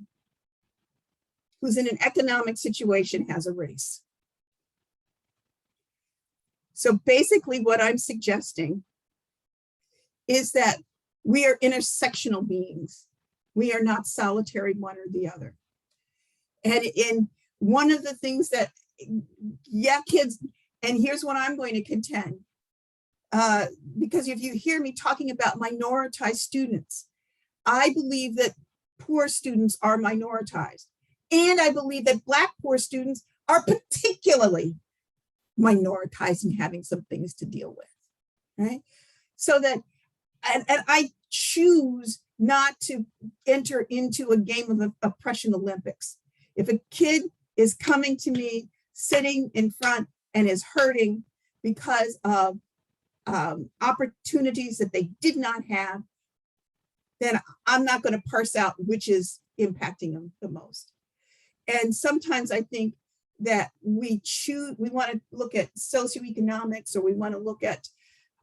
who's in an economic situation has a race. So basically what I'm suggesting is that we are intersectional beings. We are not solitary one or the other. And in one of the things that, kids, and here's what I'm going to contend, because if you hear me talking about minoritized students, I believe that poor students are minoritized. And I believe that Black poor students are particularly minoritized and having some things to deal with, right? So that, and I choose not to enter into a game of oppression Olympics. If a kid is coming to me, sitting in front and is hurting because of opportunities that they did not have, then I'm not going to parse out which is impacting them the most. And sometimes I think that we want to look at socioeconomics, or we want to look at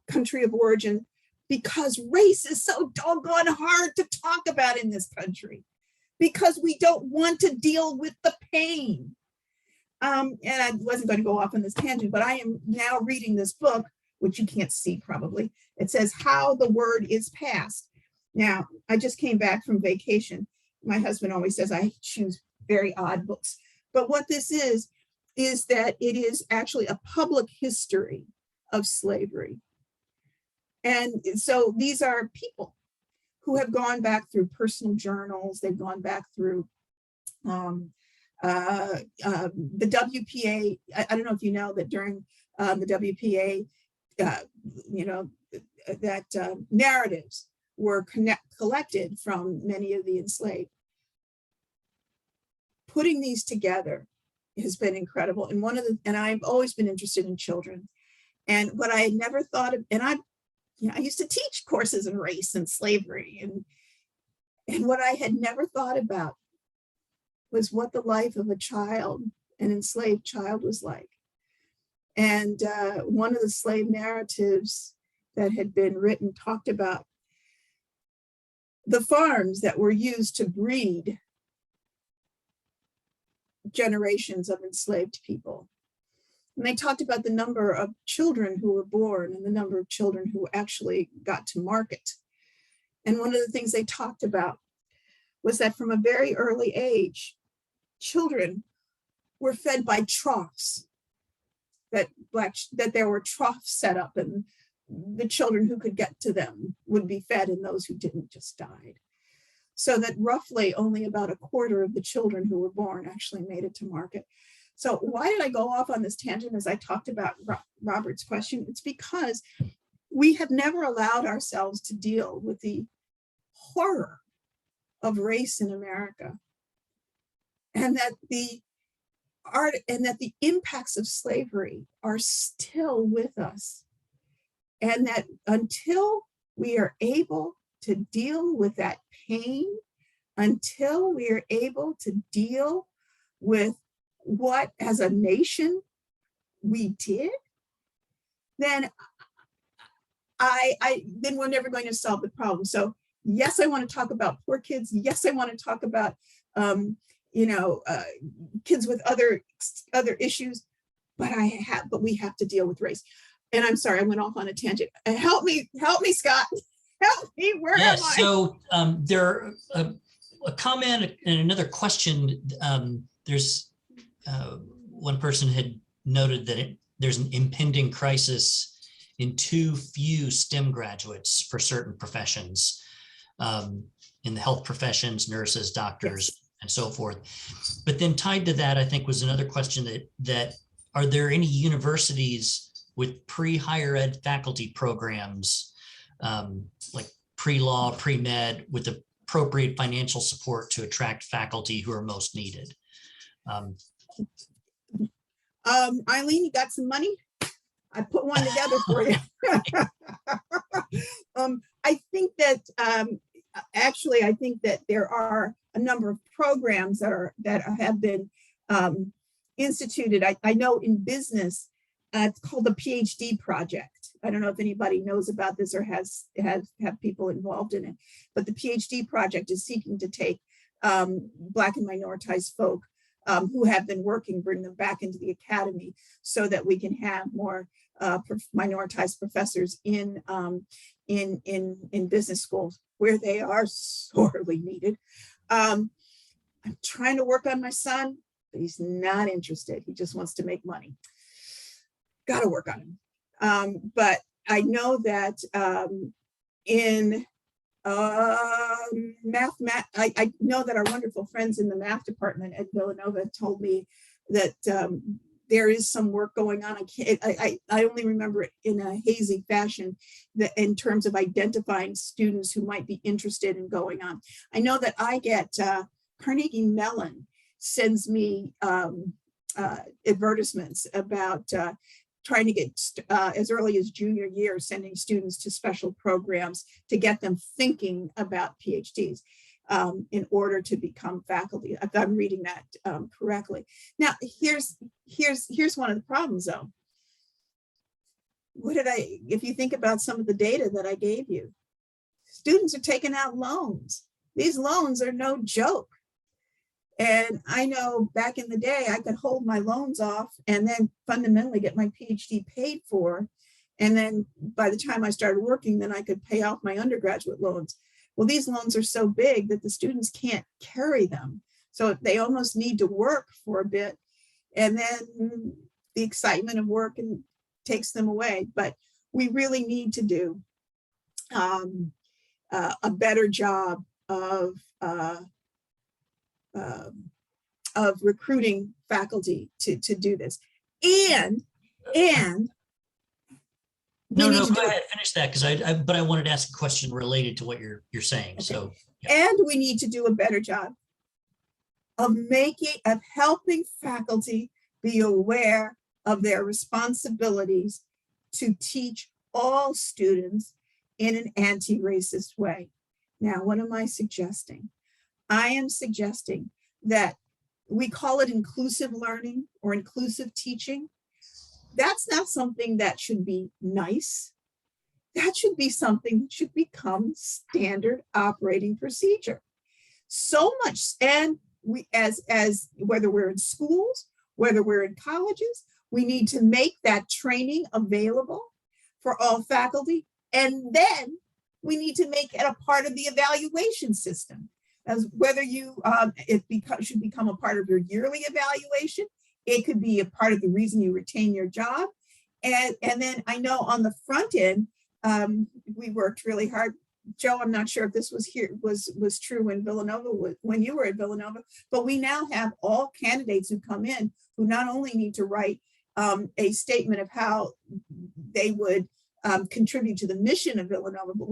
country of origin, because race is so doggone hard to talk about in this country, because we don't want to deal with the pain. And I wasn't going to go off on this tangent, but I am now reading this book, which you can't see probably. It says How the Word is Passed. Now, I just came back from vacation. My husband always says I choose very odd books. But what this is that it is actually a public history of slavery. And so these are people who have gone back through personal journals. They've gone back through the WPA. I don't know if you know that during the WPA, that narratives were collected from many of the enslaved. Putting these together has been incredible. And I've always been interested in children. And what I had never thought of, and I used to teach courses in race and slavery, and what I had never thought about was what the life of a child, an enslaved child, was like. And one of the slave narratives that had been written talked about the farms that were used to breed generations of enslaved people. And they talked about the number of children who were born and the number of children who actually got to market. And one of the things they talked about was that from a very early age, children were fed by troughs, that there were troughs set up, and the children who could get to them would be fed, and those who didn't just died. So that roughly only about a quarter of the children who were born actually made it to market. So why did I go off on this tangent as I talked about Robert's question? It's because we have never allowed ourselves to deal with the horror of race in America, and that the impacts of slavery are still with us. And that until we are able to deal with that pain, until we are able to deal with what as a nation we did, then then we're never going to solve the problem. So yes, I want to talk about poor kids. Yes, I want to talk about kids with other issues, but we have to deal with race. And I'm sorry, I went off on a tangent. Help me, Scott. Help me. Where am I? So there a comment and another question. There's one person had noted that there's an impending crisis in too few STEM graduates for certain professions, in the health professions, nurses, doctors, yes, and so forth. But then tied to that, I think, was another question that are there any universities with pre-higher ed faculty programs, like pre-law, pre-med, with appropriate financial support to attract faculty who are most needed? Eileen, you got some money? I put one together for you. I think that actually, I think that there are a number of programs that have been instituted. I know in business, it's called the PhD project. I don't know if anybody knows about this or have people involved in it, but the PhD project is seeking to take Black and minoritized folk who have been working, bring them back into the academy so that we can have more minoritized professors in business schools where they are sorely needed. I'm trying to work on my son, but he's not interested. He just wants to make money. Got to work on him. But I know that in math, I know that our wonderful friends in the math department at Villanova told me that there is some work going on. I only remember it in a hazy fashion, that in terms of identifying students who might be interested in going on. I know that I get Carnegie Mellon sends me advertisements about trying to get as early as junior year, sending students to special programs to get them thinking about PhDs in order to become faculty. If I'm reading that correctly. Now, here's one of the problems though. If you think about some of the data that I gave you, students are taking out loans. These loans are no joke. And I know back in the day, I could hold my loans off and then fundamentally get my PhD paid for. And then by the time I started working, then I could pay off my undergraduate loans. Well, these loans are so big that the students can't carry them. So they almost need to work for a bit. And then the excitement of work takes them away. But we really need to do a better job of recruiting faculty to do this. And no, go ahead, finish that, because but I wanted to ask a question related to what you're saying. Okay. So yeah. And we need to do a better job of helping faculty be aware of their responsibilities to teach all students in an anti-racist way. Now, what am I suggesting? I am suggesting that we call it inclusive learning or inclusive teaching. That's not something that should be nice. That should be something that should become standard operating procedure. So much, and we, as whether we're in schools, whether we're in colleges, we need to make that training available for all faculty. And then we need to make it a part of the evaluation system, as whether should become a part of your yearly evaluation. It could be a part of the reason you retain your job. And then I know on the front end, we worked really hard. Joe, I'm not sure if this was true in Villanova when you were at Villanova, but we now have all candidates who come in who not only need to write a statement of how they would contribute to the mission of Villanova, but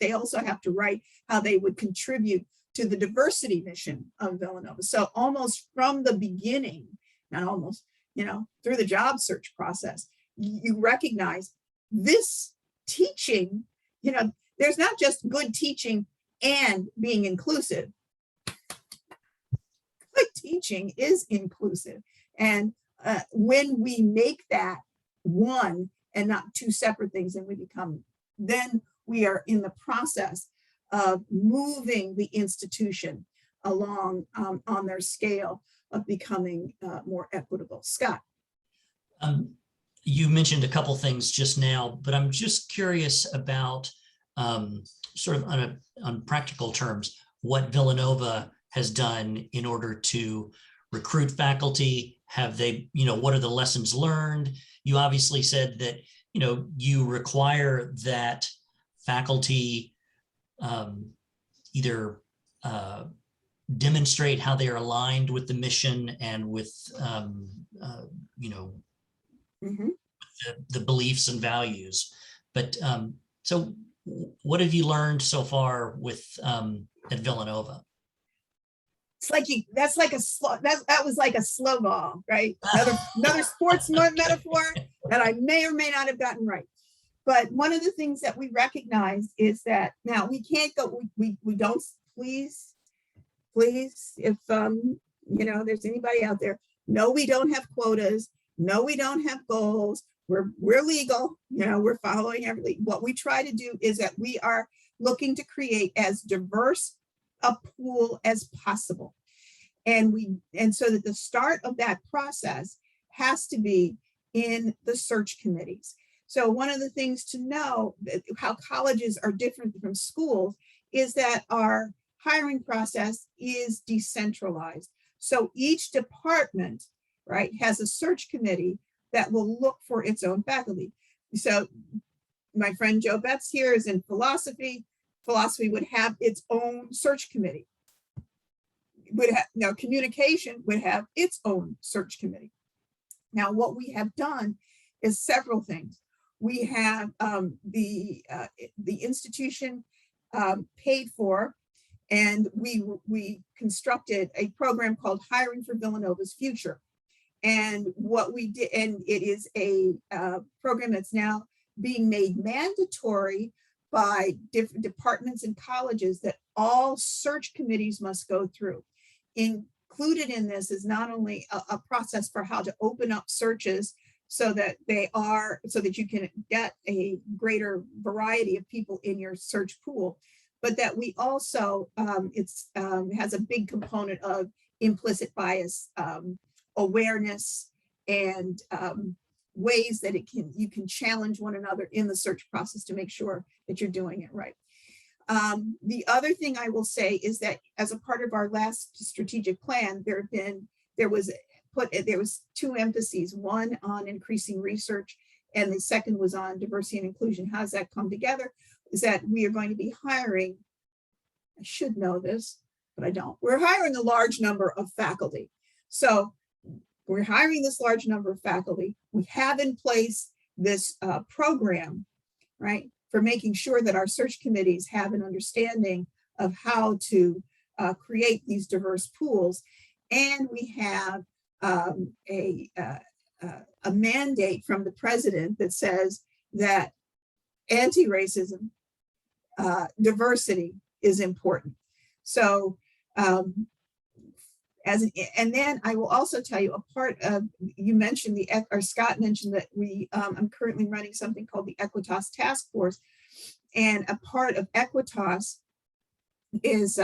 they also have to write how they would contribute to the diversity mission of Villanova. So almost from the beginning, not almost, through the job search process, you recognize this teaching, there's not just good teaching and being inclusive. Good teaching is inclusive. And when we make that one and not two separate things, then we are in the process of moving the institution along on their scale of becoming more equitable. Scott. You mentioned a couple things just now, but I'm just curious about sort of on practical terms, what Villanova has done in order to recruit faculty. Have they, what are the lessons learned? You obviously said that, you require that faculty either demonstrate how they are aligned with the mission and with, the beliefs and values. But so what have you learned so far with at Villanova? It's like that was like a slow ball, right? Another sports metaphor that I may or may not have gotten right. But one of the things that we recognize is that now we can't go, we don't, please, if there's anybody out there, no, we don't have quotas. No, we don't have goals. We're legal, we're following everything. What we try to do is that we are looking to create as diverse a pool as possible. And so that the start of that process has to be in the search committees. So one of the things to know how colleges are different from schools is that our hiring process is decentralized. So each department, right, has a search committee that will look for its own faculty. So my friend Joe Betts here is in philosophy. Philosophy would have its own search committee. Communication would have its own search committee. Now, what we have done is several things. We have the institution paid for, and we constructed a program called Hiring for Villanova's Future. And what we did, and it is a program that's now being made mandatory by different departments and colleges that all search committees must go through. Included in this is not only a process for how to open up searches so that you can get a greater variety of people in your search pool, but that we also, has a big component of implicit bias awareness and ways that you can challenge one another in the search process to make sure that you're doing it right. The other thing I will say is that as a part of our last strategic plan, there was two emphases, one on increasing research and the second was on diversity and inclusion. How does that come together? Is that we are going to be hiring, I should know this, but I don't. We're hiring a large number of faculty. So we're hiring this large number of faculty. We have in place this program, right, for making sure that our search committees have an understanding of how to create these diverse pools. And we have a mandate from the president that says that anti-racism, diversity is important. So, and then I will also tell you a part of, you mentioned or Scott mentioned that I'm currently running something called the Equitas Task Force. And a part of Equitas is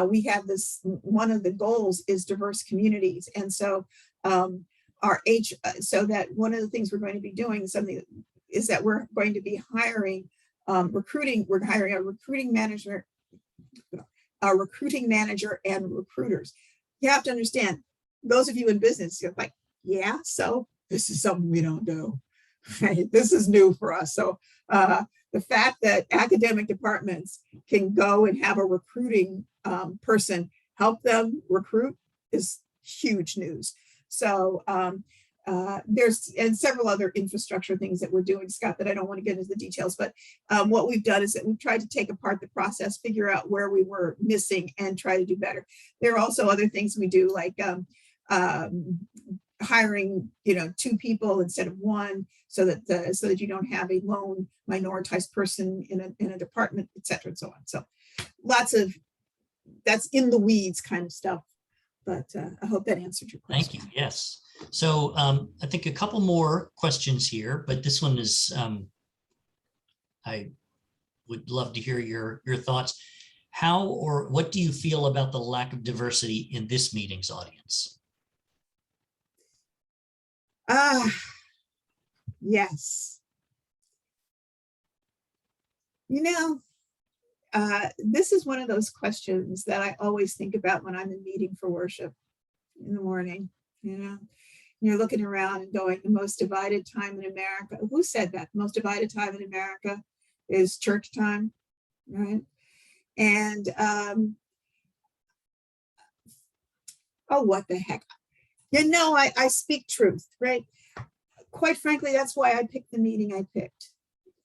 we have this, one of the goals is diverse communities. And so so that one of the things we're going to be doing is that we're going to be hiring we're hiring a recruiting manager and recruiters. You have to understand, those of you in business, you're like, yeah, so this is something we don't do, right? This is new for us. So the fact that academic departments can go and have a recruiting person help them recruit is huge news. So there's several other infrastructure things that we're doing, Scott, that I don't want to get into the details, but what we've done is that we've tried to take apart the process, figure out where we were missing and try to do better. There are also other things we do, like hiring, 2 people instead of 1, so that you don't have a lone minoritized person in a department, et cetera, and so on. So lots of, that's in the weeds kind of stuff, but I hope that answered your question. Thank you. Yes. So I think a couple more questions here, but this one is, I would love to hear your thoughts. How or what do you feel about the lack of diversity in this meeting's audience? Yes. This is one of those questions that I always think about when I'm in meeting for worship in the morning. You're looking around and going, the most divided time in America. Who said that? The most divided time in America is church time, right? And oh, what the heck? I speak truth, right? Quite frankly, that's why I picked the meeting I picked.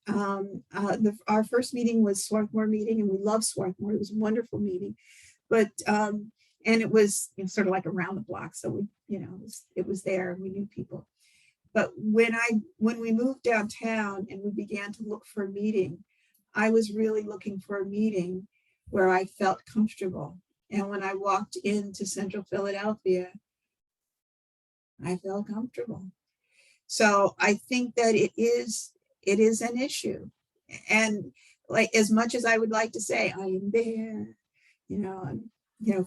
Our first meeting was Swarthmore meeting, and we love Swarthmore. It was a wonderful meeting, but and it was sort of like around the block, so it was there, and we knew people. But when we moved downtown and we began to look for a meeting, I was really looking for a meeting where I felt comfortable. And when I walked into Central Philadelphia, I felt comfortable. So I think that it is an issue. And like, as much as I would like to say, I am there,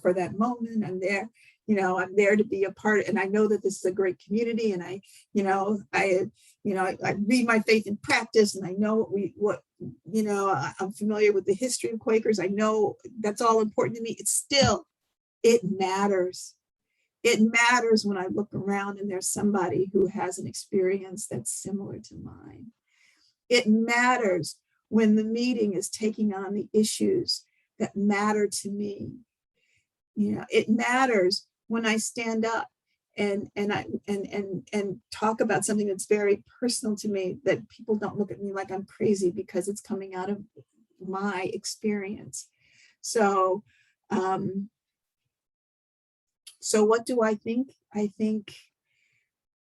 for that moment, I'm there, I'm there to be a part, and I know that this is a great community, and I read my faith in practice, and I know I'm familiar with the history of Quakers. I know that's all important to me. It matters. It matters when I look around and there's somebody who has an experience that's similar to mine. It matters when the meeting is taking on the issues that matter to me. It matters when I stand up and talk about something that's very personal to me, that people don't look at me like I'm crazy because it's coming out of my experience. So, so what do I think? I think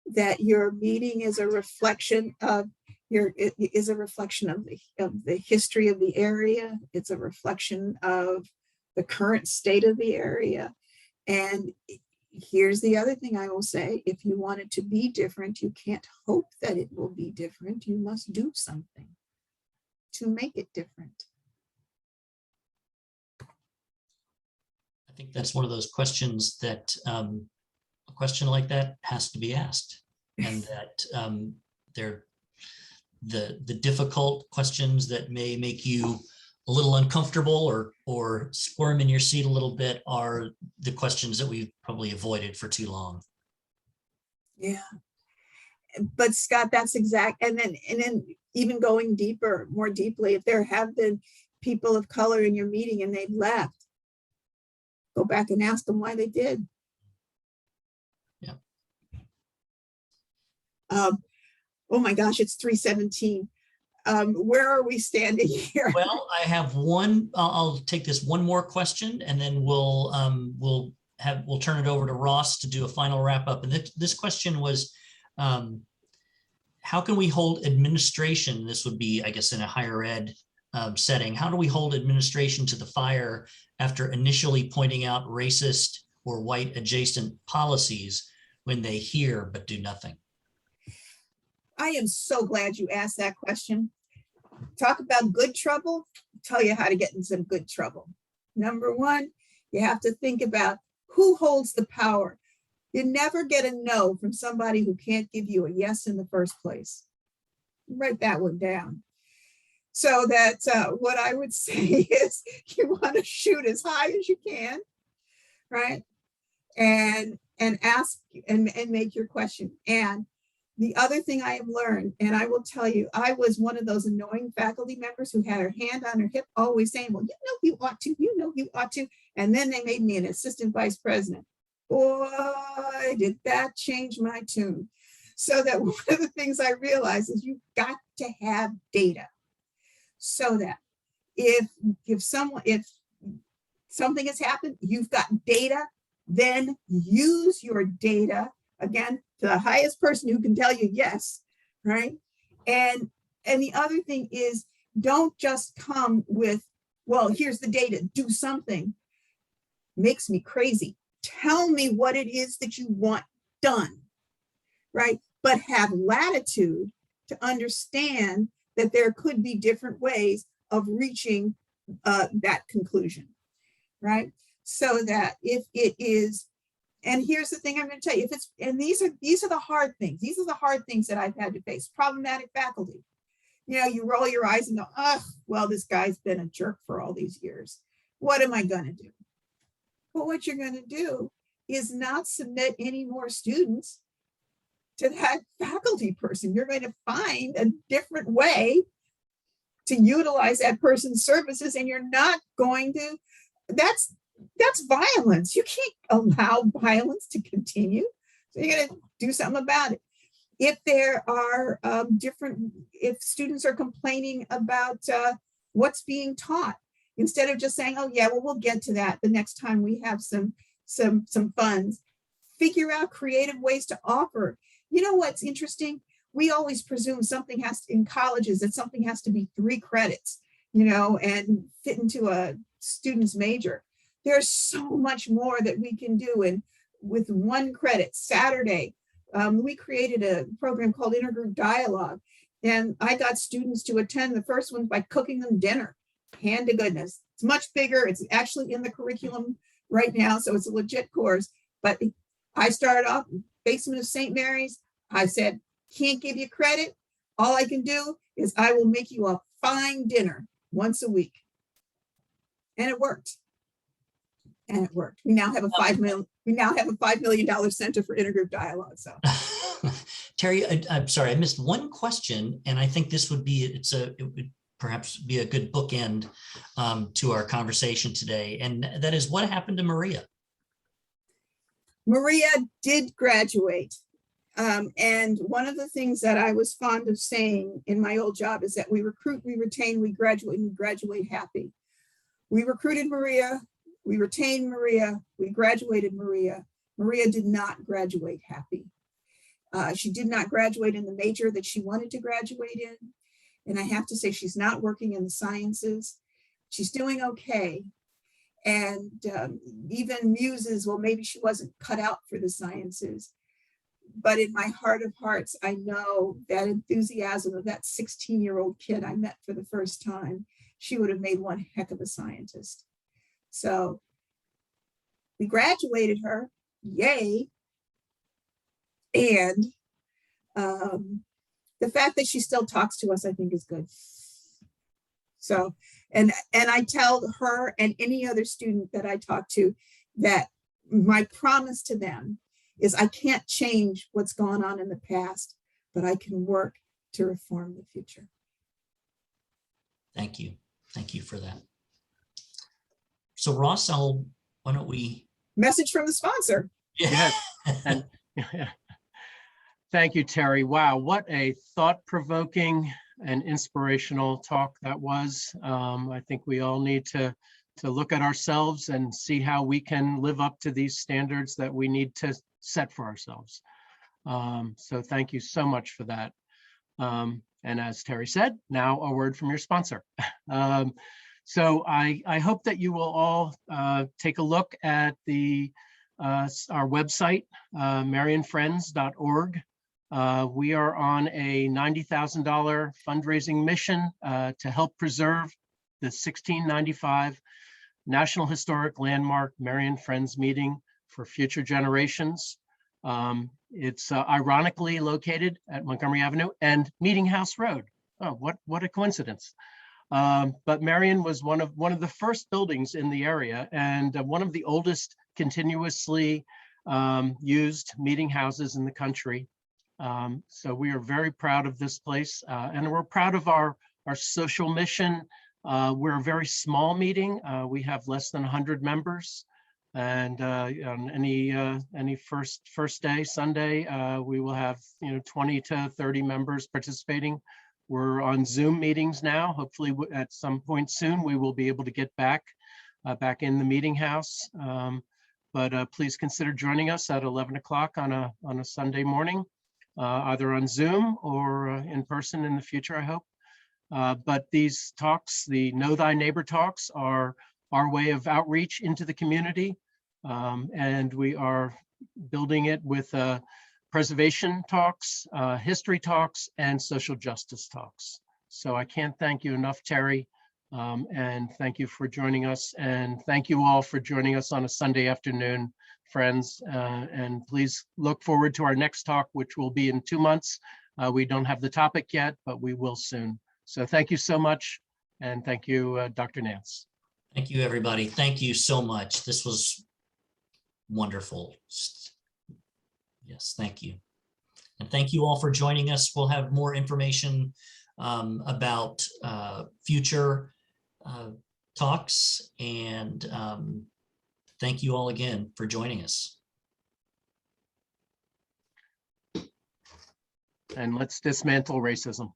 that your meeting is a reflection of is a reflection of the history of the area. It's a reflection of the current state of the area. And here's the other thing I will say: if you want it to be different, you can't hope that it will be different. You must do something to make it different. I think that's one of those questions that a question like that has to be asked, and that they're the difficult questions that may make you a little uncomfortable or squirm in your seat a little bit are the questions that we've probably avoided for too long. Yeah. But Scott, that's exact. And then even going deeper, more deeply, if there have been people of color in your meeting and they've left, go back and ask them why they did. Yeah. Oh my gosh, it's 3:17. Where are we standing here? Well, I have one. I'll take this one more question, and then we'll turn it over to Ross to do a final wrap up. And this question was, how can we hold administration? This would be, I guess, in a higher ed setting. How do we hold administration to the fire after initially pointing out racist or white adjacent policies when they hear but do nothing? I am so glad you asked that question. Talk about good trouble. I'll tell you how to get in some good trouble. Number one, you have to think about who holds the power. You never get a no from somebody who can't give you a yes in the first place. Write that one down. So that what I would say is you want to shoot as high as you can, right? And ask and make your question. And the other thing I have learned, and I will tell you, I was one of those annoying faculty members who had her hand on her hip, always saying, well, you ought to, you ought to. And then they made me an assistant vice president. Boy, did that change my tune. So that one of the things I realized is you've got to have data. So that if something has happened, you've got data, then use your data, again, to the highest person who can tell you yes, right? And the other thing is, don't just come with, well, here's the data, do something. Makes me crazy. Tell me what it is that you want done, right? But have latitude to understand that there could be different ways of reaching that conclusion, right? So that if it is, and here's the thing I'm going to tell you, if it's, and these are the hard things. These are the hard things that I've had to face. Problematic faculty. You know, you roll your eyes and go, oh, well, this guy's been a jerk for all these years. What am I going to do? But what you're going to do is not submit any more students to that faculty person. You're going to find a different way to utilize that person's services, and you're not going to, that's violence. You can't allow violence to continue. So you're going to do something about it. If there are if students are complaining about what's being taught, instead of just saying, oh yeah, well, we'll get to that the next time we have some funds, figure out creative ways to offer. You know what's interesting? We always presume something has to, in colleges, that something has to be 3 credits, you know, and fit into a student's major. There's so much more that we can do. And with 1 credit, Saturday, we created a program called Intergroup Dialogue. And I got students to attend the first one by cooking them dinner. Hand to goodness. It's much bigger. It's actually in the curriculum right now. So it's a legit course. But I started off in the basement of St. Mary's. I said, can't give you credit. All I can do is I will make you a fine dinner once a week. And it worked. And it worked. We now have a $5 million center for intergroup dialogue. So Terry, I'm sorry, I missed one question, and I think this would be, it would perhaps be a good bookend to our conversation today. And that is, what happened to Maria? Maria did graduate. And one of the things that I was fond of saying in my old job is that we recruit, we retain, we graduate happy. We recruited Maria, we retained Maria, we graduated Maria. Maria did not graduate happy. She did not graduate in the major that she wanted to graduate in. And I have to say, she's not working in the sciences. She's doing okay. And even muses, well, maybe she wasn't cut out for the sciences. But in my heart of hearts, I know that enthusiasm of that 16-year-old kid I met for the first time, she would have made one heck of a scientist. So we graduated her, yay. And the fact that she still talks to us, I think is good. So, and I tell her and any other student that I talk to that my promise to them is I can't change what's gone on in the past, but I can work to reform the future. Thank you. Thank you for that. So Ross, why don't we? Message from the sponsor. Yes. And thank you, Terry. Wow, what a thought-provoking and inspirational talk that was. I think we all need to look at ourselves and see how we can live up to these standards that we need to set for ourselves. So thank you so much for that. And as Terry said, now a word from your sponsor. So I hope that you will all take a look at our website, marionfriends.org. We are on a $90,000 fundraising mission to help preserve the 1695 National Historic Landmark Marian Friends Meeting for future generations. It's ironically located at Montgomery Avenue and Meeting House Road. Oh, what a coincidence. But Marion was one of the first buildings in the area and one of the oldest continuously used meeting houses in the country. So we are very proud of this place and we're proud of our social mission. We're a very small meeting. We have less than 100 members. And on any first day, Sunday, we will have 20 to 30 members participating. We're on Zoom meetings now. Hopefully at some point soon, we will be able to get back in the meeting house. But please consider joining us at 11 o'clock on a Sunday morning, either on Zoom or in person in the future, I hope. But these talks, the Know Thy Neighbor talks, are our way of outreach into the community. And we are building it with preservation talks, history talks, and social justice talks. So I can't thank you enough, Terry. And thank you for joining us. And thank you all for joining us on a Sunday afternoon, friends. And please look forward to our next talk, which will be in 2 months. We don't have the topic yet, but we will soon. So thank you so much. And thank you, Dr. Nance. Thank you, everybody. Thank you so much. This was wonderful. Yes, thank you. And thank you all for joining us. We'll have more information about future talks. And thank you all again for joining us. And let's dismantle racism.